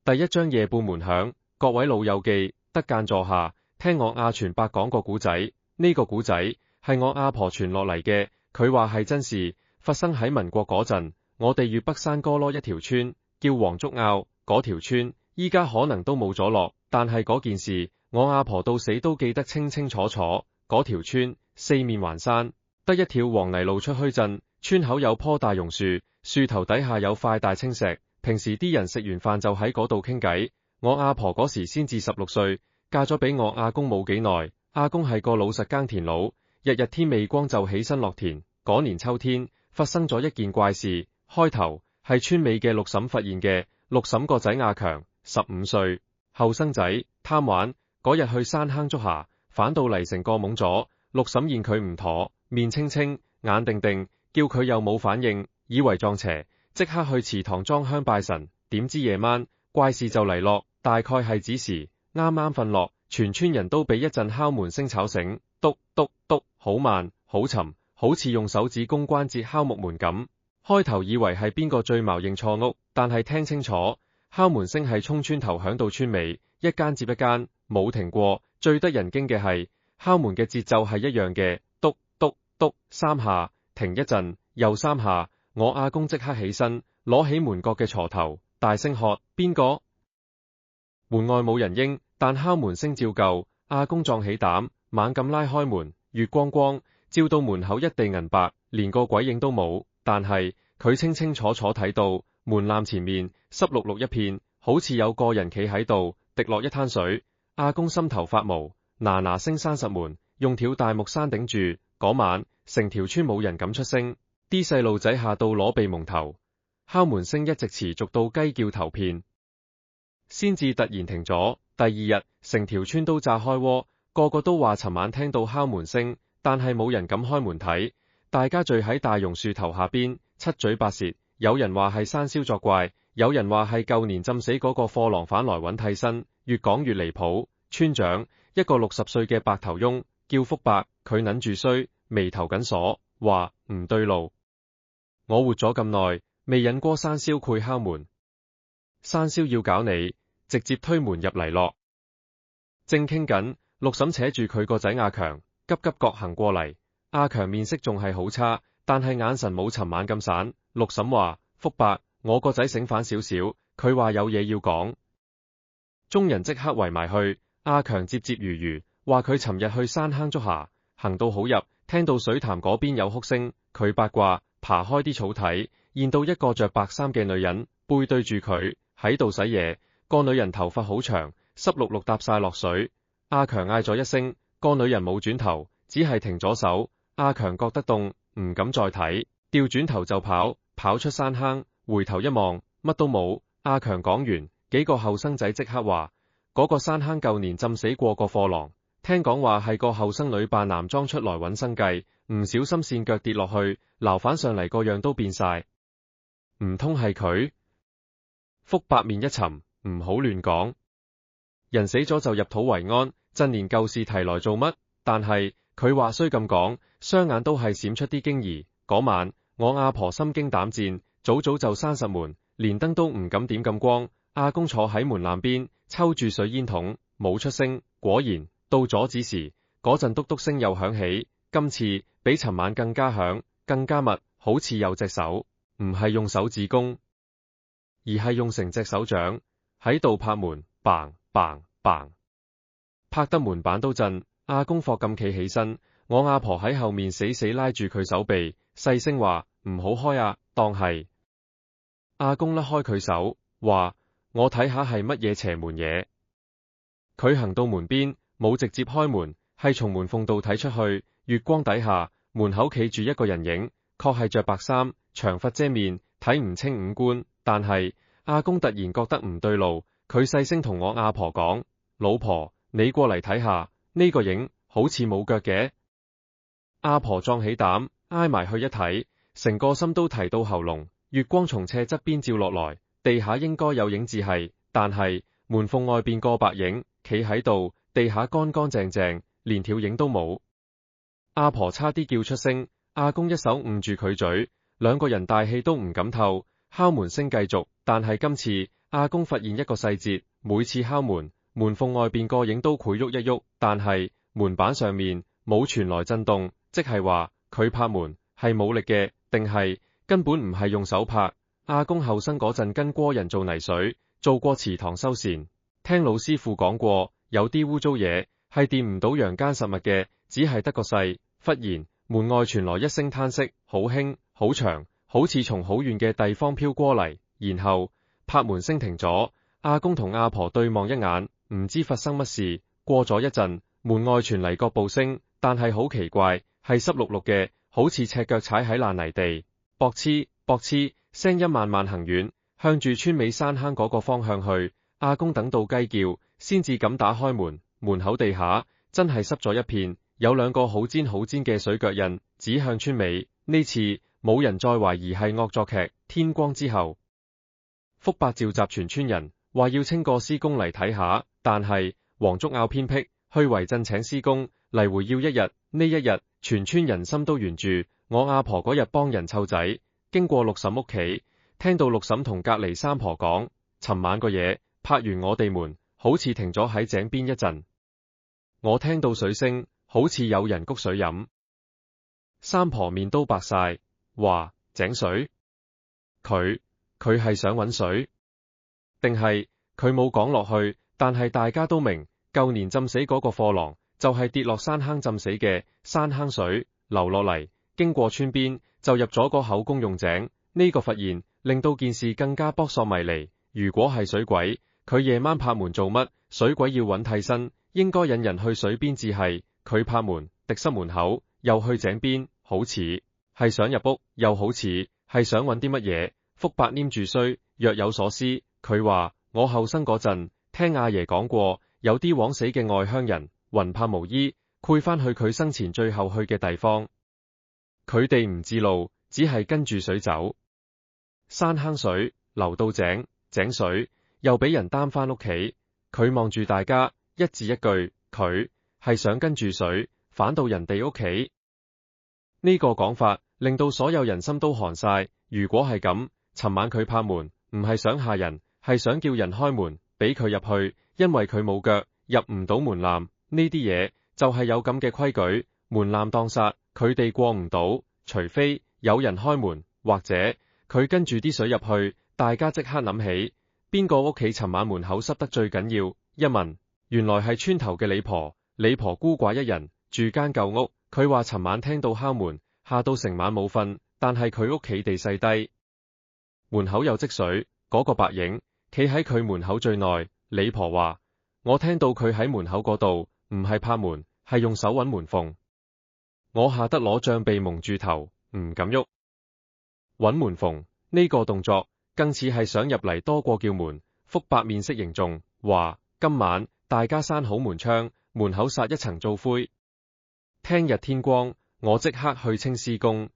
第一章夜半門響，各位老友記，得間坐下，聽我阿全伯講個古仔。呢個古仔係我阿婆傳落嚟嘅，佢話係真事，發生喺民國嗰陣。我哋粵北山歌囉一條村叫黃竹坳，嗰條村依家可能都冇咗落，但係嗰件事我阿婆到死都記得清清楚楚。嗰條村四面環山，得一條黃泥路出墟鎮，村口有棵大榕樹，樹頭底下有塊大青石，平時啲人食完飯就喺嗰度傾偈。我阿婆嗰時先至16歲，嫁咗俾我阿公冇幾耐，阿公係個老實耕田佬，日日天未光就起身落田。嗰年秋天發生咗一件怪事，開頭係村尾嘅六嬸發現嘅。六嬸個仔阿強15歲，後生仔，貪玩，嗰日去山坑捉蝦，反到嚟成個懵咗。六嬸見佢唔妥，面青青，眼定定，叫佢又冇反應，以為撞邪，即刻去祠堂裝香拜神。點知夜晚怪事就嚟落，大概係子時，啱啱瞓落，全村人都俾一陣敲門聲吵醒，篤篤篤，好慢，好沉，好似用手指公關節敲木門咁。開頭以為係邊個醉茅認錯屋，但係聽清楚，敲門聲係衝村頭響到村尾，一間接一間，冇停過。最得人驚嘅係敲門嘅節奏係一樣嘅，篤篤篤3下，停一陣，又3下。我阿公即刻起身，攞起門角嘅鋤頭，大聲喝：邊個？門外冇人應，但敲門聲照舊。阿公壯起膽，猛咁拉開門，月光光照到門口一地銀白，連個鬼影都冇。但係佢清清楚楚睇到門檻前面濕漉漉一片，好似有個人企喺度，滴落一灘水。阿公心頭發毛，嗱嗱聲閂實門，用條大木山頂住。嗰晚成條村冇人敢出聲，啲細路仔嚇到攞鼻蒙頭。敲門聲一直持續到雞叫頭片，先至突然停咗。第二日成條村都炸開鍋，個個都話尋晚聽到敲門聲，但係冇人敢開門睇。大家聚喺大榕樹頭下邊，七嘴八舌，有人話係山魈作怪，有人話係舊年浸死嗰個貨郎返來揾替身，越講越離譜。村長一個60歲嘅白頭翁叫福伯，佢捻住衰，眉頭緊鎖，話唔對路。我活咗咁耐，未引過山魈會敲門，山魈要搞你，直接推門入嚟落。正傾緊，六嬸扯住佢個仔阿強，急急腳行過嚟。阿強面色仲係好差，但係眼神冇尋晚咁散。六嬸話：福伯，我個仔醒返少少，佢話有嘢要講。眾人即刻圍埋去。阿強接接如如，話佢尋日去山坑捉蝦，行到好入，聽到水潭嗰邊有哭聲，佢八卦，爬開啲草睇，見到一個着白衫嘅女人背對住佢喺度洗嘢。個女人頭髮好長，濕漉漉搭晒落水。阿強嗌咗一聲，個女人冇轉頭，只係停咗手。阿強覺得凍，唔敢再睇，掉轉頭就跑，跑出山坑，回頭一望，乜都冇。阿強講完，幾個後生仔即刻話：嗰個山坑舊年浸死過個貨郎，聽講話係個後生女扮男裝出來揾生計，唔小心跣腳跌落去，撈返上嚟個樣都變晒。唔通係佢？福伯面一沉，唔好亂講，人死咗就入土為安，陣年舊事提來做乜？但係佢話雖咁講，雙眼都係閃出啲驚疑。嗰晚我阿婆心驚膽戰，早早就閂實門，連燈都唔敢點咁光。阿公坐喺門檻邊，抽住水煙筒，冇出聲。果然到咗子時，嗰陣篤篤聲又響起，今次比尋晚更加響，更加密，好似有隻手，唔係用手指公，而係用成隻手掌喺度拍門，嘭嘭嘭，拍得門板都震。阿公霍咁企起身，我阿婆喺後面死死拉住佢手臂，細聲話：唔好開啊，當係。阿公甩開佢手，話：我睇下係乜嘢邪門嘢。佢行到門邊，冇直接開門，係從門縫度睇出去。月光底下，門口企住一個人影，確係着白衫，長髮遮面，睇唔清五官。但係阿公突然覺得唔對路，佢細聲同我阿婆講：老婆，你過嚟睇下。呢個影好似冇腳嘅。阿婆壯起膽，挨埋去一睇，成個心都提到喉嚨。月光從斜側邊照落來，地下應該有影子係，但係門縫外邊個白影企喺度，地下乾乾淨淨，連條影都冇。阿婆差啲叫出聲，阿公一手捂住佢嘴，兩個人大氣都唔敢透。敲門聲繼續，但係今次阿公發現一個細節，每次敲門，門縫外邊個影都會喐一喐，但係門板上面冇傳來震動，即係話佢拍門係冇力嘅，定係根本唔係用手拍。阿公後生嗰陣跟過人做泥水，做過祠堂修繕，聽老師傅講過，有啲污糟嘢係掂唔到陽間實物嘅，只係得個勢。忽然門外傳來一聲嘆息，好輕好長，好似從好遠嘅地方飄過嚟，然後拍門聲停咗。阿公同阿婆對望一眼，唔知發生乜事。過咗一陣，門外傳嚟腳步聲，但係好奇怪，係濕漉漉嘅，好似赤腳踩喺爛泥地。駁黐駁黐，聲音慢慢行遠，向住村尾山坑嗰個方向去。阿公等到雞叫，先至敢打開門。門口地下真係濕咗一片，有兩個好尖好尖嘅水腳印，指向村尾。呢次冇人再懷疑係惡作劇。天光之後，福伯召集全村人，話要清個施工嚟睇下，但係黃竹坳偏僻，去圍鎮請施工嚟回要一日。呢一日全村人心都懸住。我阿婆嗰日幫人湊仔，經過六嬸屋企，聽到六嬸同隔籬三婆講，尋晚個嘢拍完我哋門，好似停咗喺井邊一陣。我聽到水聲，好似有人谷水飲。三婆面都白晒，話井水，佢係想搵水，定係佢冇講落去？但係大家都明，舊年浸死嗰個貨郎就係跌落山坑浸死嘅，山坑水流落嚟，經過村邊就入咗個口公用井。呢個發現令到件事更加撲朔迷離。如果係水鬼，佢夜晚拍門做乜？水鬼要搵替身，應該引人去水邊至係。佢拍門，滴濕門口，又去井邊，好似係想入屋，又好似係想搵啲乜嘢。福伯黏住須，若有所思。佢話我後生嗰陣聽阿爺講過，有啲枉死嘅外鄉人，魂魄無依，攰返去佢生前最後去嘅地方。佢哋唔知路，只係跟住水走。山坑水流到井，井水又俾人擔返屋企。佢望住大家，一字一句，佢係想跟住水返到人哋屋企。呢個講法令到所有人心都寒晒。如果係咁，尋晚佢拍門唔係想嚇人，係想叫人開門俾佢入去，因為佢冇腳，入唔到門檻。呢啲嘢就係有咁嘅規矩，門檻當殺，佢哋過唔到，除非有人開門，或者佢跟住啲水入去。大家即刻諗起邊個屋企尋晚門口濕得最緊要，一問原來係村頭嘅李婆。李婆孤寡一人，住間舊屋。佢話尋晚聽到敲門，嚇到成晚冇瞓，但係佢屋企地勢低，門口有積水，嗰個白影企喺佢門口最耐。李婆話我聽到佢喺門口嗰度，唔係拍門，係用手揾門縫。我嚇得攞杖鼻蒙住頭，唔敢喐。揾門縫呢個動作更似係想入嚟多過叫門。福伯面色凝重，話今晚大家閂好門窗，門口撒一層灶灰。聽日天光，我即刻去清施工。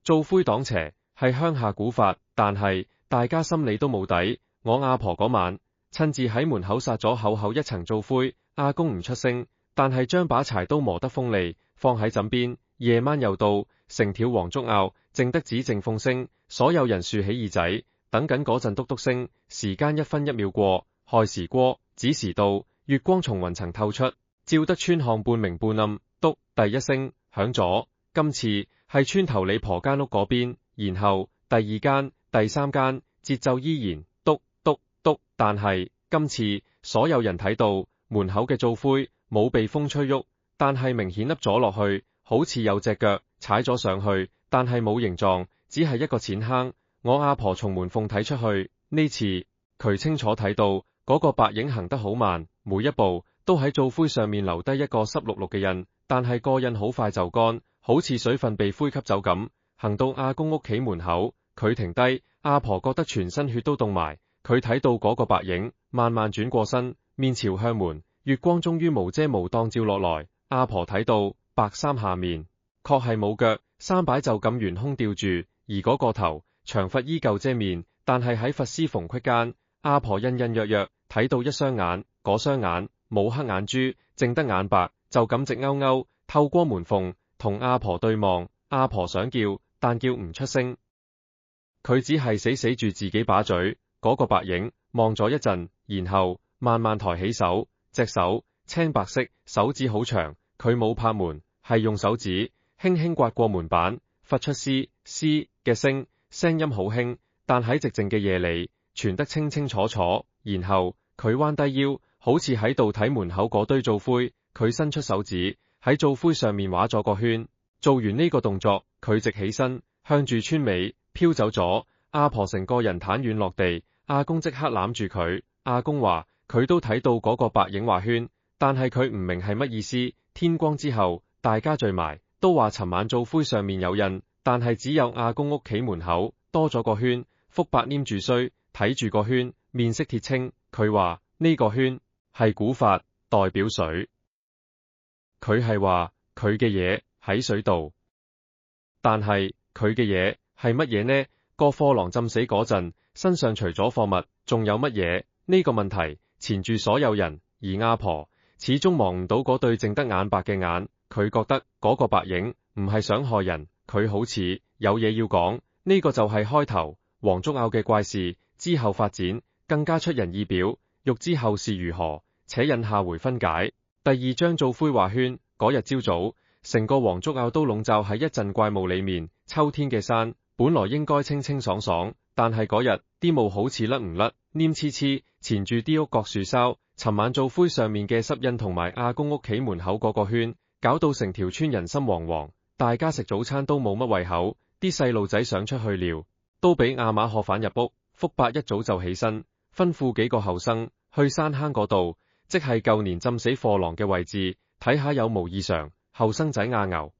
灶灰擋邪係鄉下古法，但係大家心裏都冇底。我阿婆嗰晚親自喺門口撒咗厚厚一層灶灰。阿公唔出聲，但係將把柴刀磨得鋒利，放喺枕邊。夜晚又到，成條黃竹坳靜得只剩風聲，所有人豎起耳仔等緊嗰陣篤篤聲。時間一分一秒過，亥時過，子時到，月光從雲層透出，照得村巷半明半暗。篤第一聲響咗，今次係村頭李婆間屋嗰邊，然後第二間、第三間，節奏依然篤篤篤，但係今次所有人睇到門口嘅灶灰冇被風吹喐，但係明顯凹咗落去，好似有隻腳踩咗上去，但係冇形狀，只係一個淺坑。我阿婆從門縫睇出去，呢次佢清楚睇到嗰個白影行得好慢，每一步都喺灶灰上面留低一個濕漉漉嘅印，但係個印好快就乾，好似水分被灰吸走咁。行到阿公屋企門口，佢停低，阿婆覺得全身血都凍埋。佢睇到嗰個白影慢慢轉過身，面朝向門，月光終於無遮無擋照落來。阿婆睇到白衫下面確係冇腳，衫擺就咁懸空吊住，而嗰個頭長髮依舊遮面，但係喺髮絲縫隙間，阿婆隱隱約約睇到一雙眼，嗰雙眼冇黑眼珠，淨得眼白，就咁直勾勾透過門縫同阿婆對望。阿婆想叫，但叫唔出聲，佢只係死死住自己把嘴。嗰個白影望咗一陣，然後慢慢抬起手，隻手青白色，手指好長。佢冇拍門，係用手指輕輕刮過門板，發出嘶嘶嘅聲音好輕，但喺寂靜嘅夜裏傳得清清楚楚。然後佢彎低腰，好似喺度睇門口嗰堆灶灰。佢伸出手指喺灶灰上面畫咗個圈。做完呢個動作，佢直起身，向住村尾飄走咗。阿婆成個人癱軟落地，阿公即刻攬住佢。阿公話佢都睇到嗰個白影畫圈，但係佢唔明係乜意思。天光之後，大家聚埋，都話尋晚灶灰上面有印，但係只有阿公屋企門口多咗個圈。福伯黏住須，睇住個圈，面色鐵青。佢話呢個圈係古法，代表水。佢係話佢嘅嘢喺水度，但係佢嘅嘢係乜嘢呢？個貨郎浸死嗰陣，身上除咗貨物，仲有乜嘢？呢個問題纏住所有人，而阿婆始終望唔到嗰對淨得眼白嘅眼。佢覺得嗰個白影唔係想害人，佢好似有嘢要講。呢個就係開頭，黃竹坳嘅怪事之後發展更加出人意表，欲知後事如何，且引下回分解。第二章灶灰畫圈。嗰日朝早，成個黃竹坳都籠罩喺一陣怪霧裏面。秋天嘅山本來應該清清爽爽，但係嗰日啲霧好似甩唔甩，黏黐黐，纏住啲屋角樹梢。尋晚灶灰上面嘅濕印同埋阿公屋企門口嗰個圈，搞到成條村人心惶惶。大家食早餐都冇乜胃口，啲細路仔想出去撩，都俾阿媽喝返入屋。福伯一早就起身，吩咐幾個後生去山坑嗰度，即係舊年浸死貨郎嘅位置，睇下有無異常。後生仔阿牛、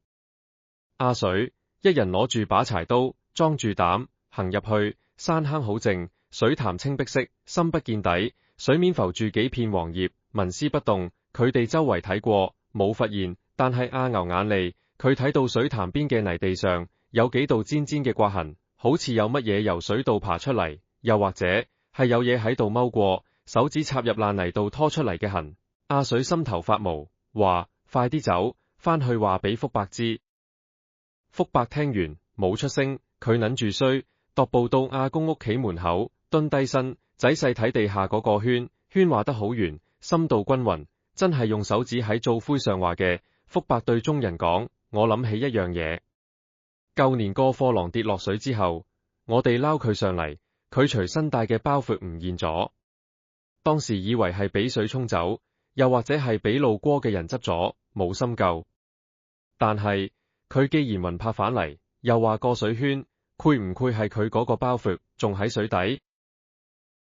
阿水一人攞住把柴刀，裝住膽行入去。山坑好靜，水潭青碧色，深不見底，水面浮住幾片黃葉，紋絲不動。佢哋周圍睇過，冇發現，但係阿牛眼利，佢睇到水潭邊嘅泥地上有幾道尖尖嘅刮痕，好似有乜嘢由水度爬出嚟，又或者係有嘢喺度踎過，手指插入爛泥度拖出嚟嘅痕。阿水心頭發毛，話快啲走，返去話俾福伯知。福伯聽完冇出聲，佢捻住須，踱步到阿公屋企門口，蹲低身，仔細睇地下嗰個圈，圈畫得好圓，深度均勻，真係用手指喺灶灰上畫嘅。福伯對眾人講：我諗起一樣嘢，舊年個貨郎跌落水之後，我哋撈佢上嚟，佢隨身帶嘅包袱唔見咗，當時以為係俾水沖走，又或者係俾路過嘅人執咗，冇深究。但係佢既然魂魄返嚟，又話個水圈，愧唔愧係佢嗰個包袱仲喺水底？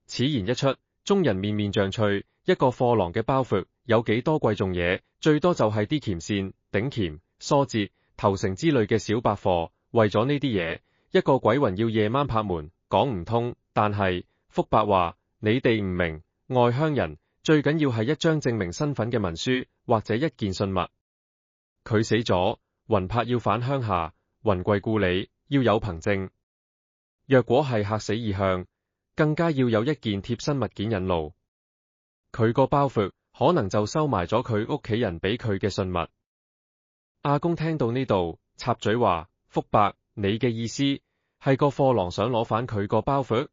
此言一出，眾人面面像趣。一個貨郎嘅包袱有幾多貴重嘢？最多就係啲鉗線、頂鉗、梳節、頭繩之類嘅小百貨。為咗呢啲嘢，一個鬼魂要夜晚拍門，講唔通。但係福伯話：你哋唔明，外鄉人最緊要係一張證明身份嘅文書，或者一件信物。佢死咗，魂魄要返鄉下，魂歸故里，要有憑證。若果係客死異鄉，更加要有一件貼身物件引路。佢個包袱可能就收埋咗佢屋企人俾佢嘅信物。阿公聽到呢度，插嘴話：福伯，你嘅意思係個貨郎想攞返佢個包袱？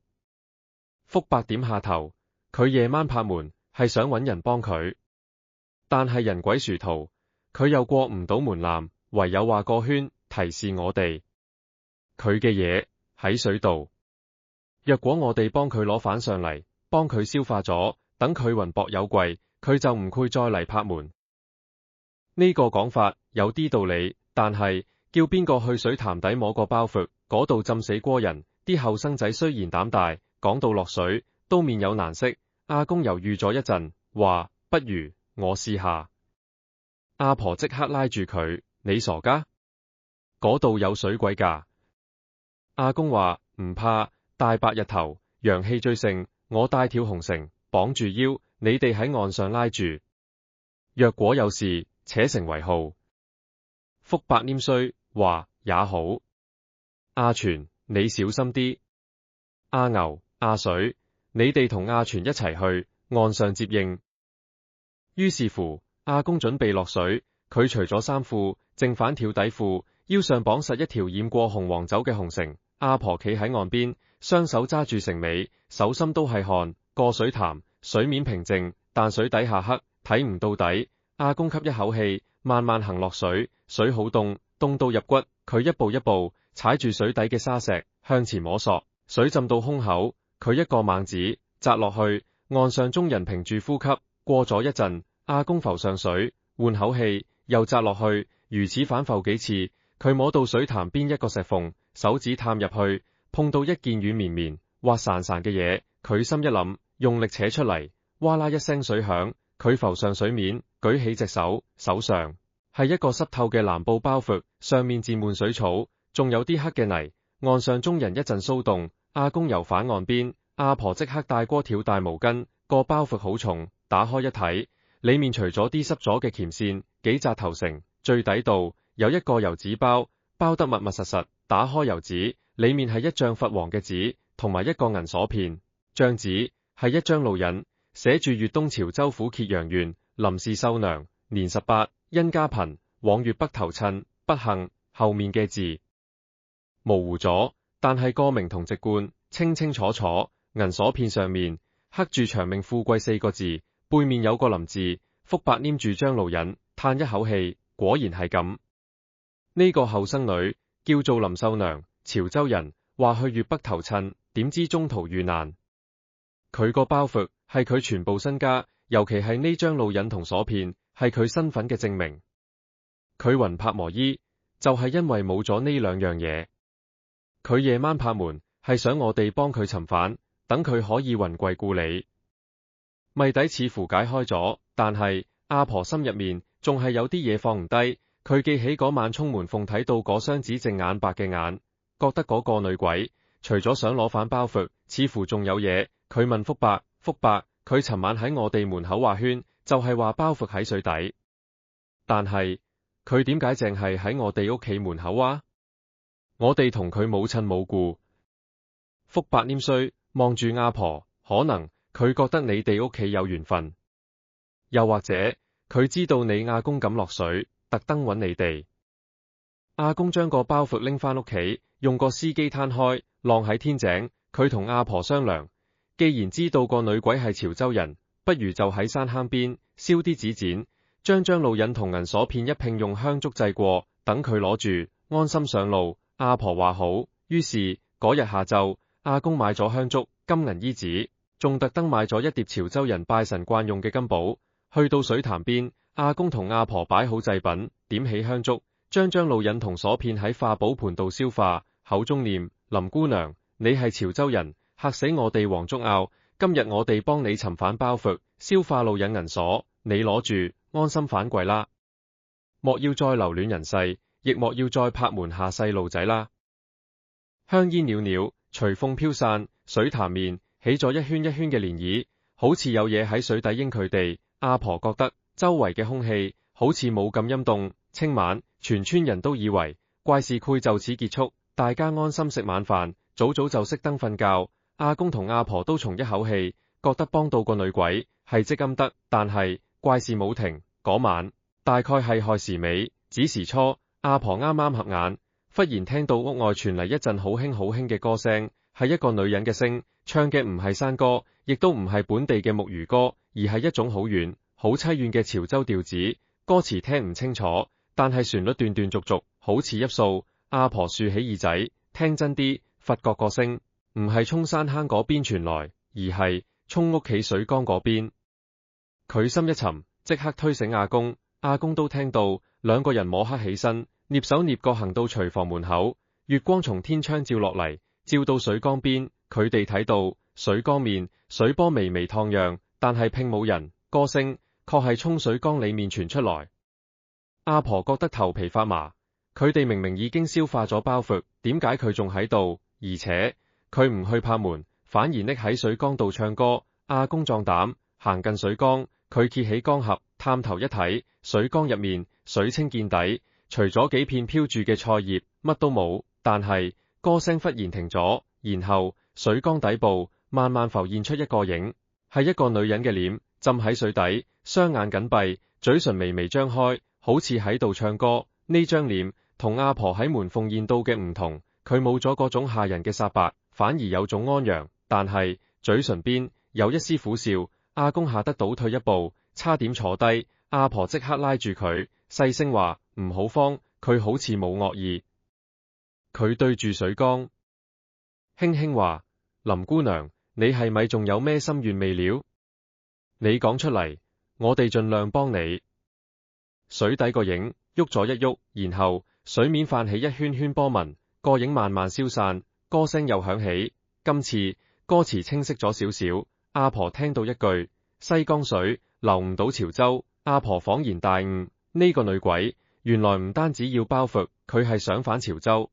福伯點下頭，佢夜晚拍門係想搵人幫佢，但係人鬼殊途，佢又過唔到門檻，唯有畫個圈提示我哋，佢嘅嘢喺水度。若果我哋幫佢攞返上嚟，幫佢消化咗，等佢魂魄有歸，佢就唔會再嚟拍門。呢個講法有啲道理，但係叫邊個去水潭底摸個包袱，嗰度浸死過人。啲後生仔雖然膽大，講到落水都面有難色。阿公猶豫咗一陣，話：不如我試下。阿婆即刻拉住佢：你傻噶？嗰度有水鬼噶？阿公話：唔怕，大白日頭，陽氣最盛，我帶條紅繩綁住腰，你哋喺岸上拉住，若果有事，且成為號。福伯拈須話：也好。阿全，你小心啲。阿牛、阿水，你哋同阿全一齊去岸上接應。於是乎，阿公準備落水，佢除咗衫褲，正反條底褲，腰上綁實一條染過紅黃酒嘅紅繩。阿婆企喺岸邊，雙手揸住成尾，手心都係汗。過水潭，水面平靜，但水底下黑，睇唔到底。阿公吸一口氣，慢慢行落水，水好凍，凍到入骨。佢一步一步踩住水底嘅沙石向前摸索，水浸到胸口，佢一個猛子扎落去。岸上中人屏住呼吸。過咗一陣，阿公浮上水，換口氣，又扎落去，如此反復幾次。佢摸到水潭邊一個石縫，手指探入去，碰到一件軟綿綿、滑潺潺嘅嘢，佢心一諗，用力扯出嚟，嘩啦一聲水響，佢浮上水面，舉起隻手，手上係一個濕透嘅藍布包袱，上面沾滿水草，仲有啲黑嘅泥。岸上中人一陣騷動，阿公游返岸邊，阿婆即刻帶鍋挑大毛巾，個包袱好重，打開一睇，裏面除咗啲濕咗嘅鉗線，幾紮頭繩，最底度有一個油紙包，包得密密實實。打開油紙，裏面係一張發黃嘅紙，同埋一個銀鎖片。張紙係一張路引，寫住粵東潮州府揭陽縣林氏秀娘年18，因家貧，往粵北投親，不幸。後面嘅字模糊咗，但係個名同籍貫清清楚楚。銀鎖片上面刻住長命富貴4個字，背面有個林字。福伯黏住張路引，嘆一口氣，果然係咁。呢個後生女叫做林秀娘，潮州人，話去粵北投親，點知中途遇難。佢個包袱係佢全部身家，尤其係呢張路引同鎖片，係佢身份嘅證明。佢魂魄魔依，就係因為冇咗呢兩樣嘢。佢夜晚拍門，係想我哋幫佢尋返，等佢可以魂歸故里。謎底似乎解開咗，但係阿婆心入面仲係有啲嘢放唔低。佢記起嗰晚衝門鳳睇到嗰雙紫淨眼白嘅眼，覺得嗰個女鬼除咗想攞返包袱，似乎仲有嘢。佢問福伯，福伯，佢尋晚喺我哋門口畫圈，就係話包袱喺水底。但係佢點解淨係喺我哋屋企門口啊？我哋同佢冇親冇故。福伯黏衰望住阿婆，可能佢覺得你哋屋企有緣分，又或者佢知道你阿公咁落水，特登揾你哋。阿公將個包袱拎返屋企，用個司機攤開，晾喺天井。佢同阿婆商量，既然知道個女鬼係潮州人，不如就喺山坑邊燒啲紙剪，將張路引同銀鎖片一併用香燭祭過，等佢攞住，安心上路。阿婆話好，於是嗰日下晝，阿公買咗香燭、金銀衣紙，仲特登買咗一碟潮州人拜神慣用嘅金寶。去到水潭邊，阿公同阿婆擺好祭品，點起香燭，將路引同鎖片喺化寶盤度燒化，口中念：林姑娘，你係潮州人，嚇死我哋黃竹坳。今日我哋幫你尋返包袱，燒化路引銀鎖，你攞住，安心返歸啦。莫要再留戀人世，亦莫要再拍門下細路仔啦。香煙裊裊，隨風飄散，水潭面起咗一圈一圈嘅漣漪，好似有嘢喺水底應佢哋。阿婆覺得周圍嘅空氣好似冇咁陰凍。清晚，全村人都以為怪事會就此結束，大家安心食晚飯，早早就熄燈瞓覺。阿公同阿婆都鬆一口氣，覺得幫到個女鬼係積陰德。但係怪事冇停，嗰晚大概係亥時尾子時初，阿婆啱啱合眼，忽然聽到屋外傳嚟一陣好輕好輕嘅歌聲，係一個女人嘅聲，唱嘅唔係山歌，亦都唔係本地嘅木魚歌，而係一種好遠好淒怨嘅潮州調子。歌詞聽唔清楚，但係旋律斷斷續續，好似一數。阿婆豎起耳仔聽真啲，發覺個聲唔係涌山坑嗰邊傳來，而係涌屋企水缸嗰邊。佢心一沉，即刻推醒阿公。阿公都聽到，兩個人摸黑起身，躡手躡腳行到廚房門口。月光從天窗照落嚟，照到水缸邊。佢哋睇到水缸面水波微微燙漾，但係並冇人。歌聲確係沖水缸裏面傳出來。阿婆覺得頭皮發麻，佢哋明明已經消化咗包袱，點解佢仲喺度？而且佢唔去拍門，反而匿喺水缸度唱歌。阿公壯膽行近水缸，佢揭起缸盒，探頭一睇，水缸入面水清見底，除咗幾片飄住嘅菜葉，乜都冇。但係歌聲忽然停咗，然後水缸底部慢慢浮現出一個影，係一個女人嘅臉，浸喺水底，雙眼緊閉，嘴唇微微張開，好似喺度唱歌。呢張臉同阿婆喺門縫見到嘅唔同，佢冇咗嗰種嚇人嘅煞白，反而有種安詳，但係嘴唇邊有一絲苦笑。阿公嚇得倒退一步，差點坐低。阿婆即刻拉住佢，細聲話唔好慌，佢好似冇惡意。佢對住水缸，輕輕話：林姑娘，你係咪仲有咩心願未了？你講出嚟，我哋盡量幫你。水底個影喐咗一喐，然後水面泛起一圈圈波紋，個影慢慢消散，歌聲又響起。今次歌詞清晰咗少少。阿婆聽到一句西江水流唔到潮州，阿婆恍然大悟，呢個女鬼原來唔單止要包袱，佢係想返潮州。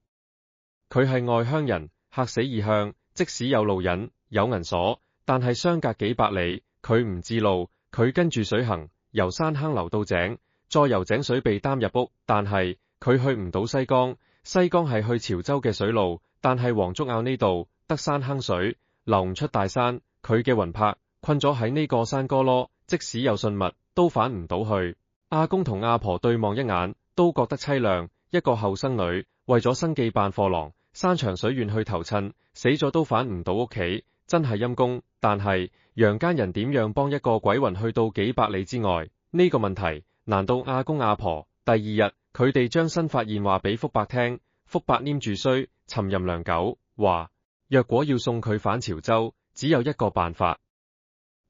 佢係外鄉人，嚇死異鄉，即使有路引有銀鎖，但係相隔幾百里，佢唔知路，佢跟住水行，由山坑流到井，再由井水被擔入屋，但係佢去唔到西江。西江係去潮州嘅水路，但係黃竹坳呢度得山坑水，流唔出大山。佢嘅魂魄困咗喺呢個山哥囉，即使有信物都返唔到去。阿公同阿婆對望一眼，都覺得凄涼。一個後生女為咗生計扮貨郎，山長水遠去投親，死咗都返唔到屋企，真係陰公。但係陽間人點樣幫一個鬼魂去到幾百里之外？呢個問題難道阿公阿婆？第二日佢哋將新發現話俾福伯聽，福伯黏住須沉吟良久，話若果要送佢返潮州，只有一個辦法，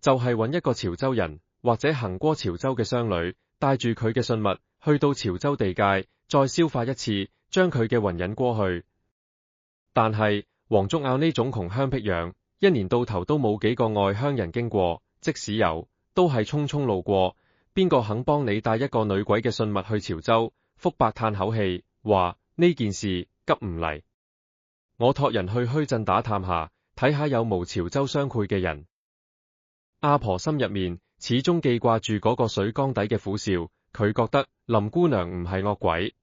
就係揾一個潮州人或者行過潮州嘅商旅，帶住佢嘅信物去到潮州地界，再消化一次，將佢嘅魂引過去。但係黃竹坳呢種窮鄉僻壤，一年到頭都冇幾個外鄉人經過，即使有，都係匆匆路過。邊個肯幫你帶一個女鬼嘅信物去潮州？福伯嘆口氣，話呢件事急唔嚟，我託人去墟鎮打探下，睇下有無潮州相配嘅人。阿婆心入面始終記掛住嗰個水缸底嘅苦笑，佢覺得林姑娘唔係惡鬼，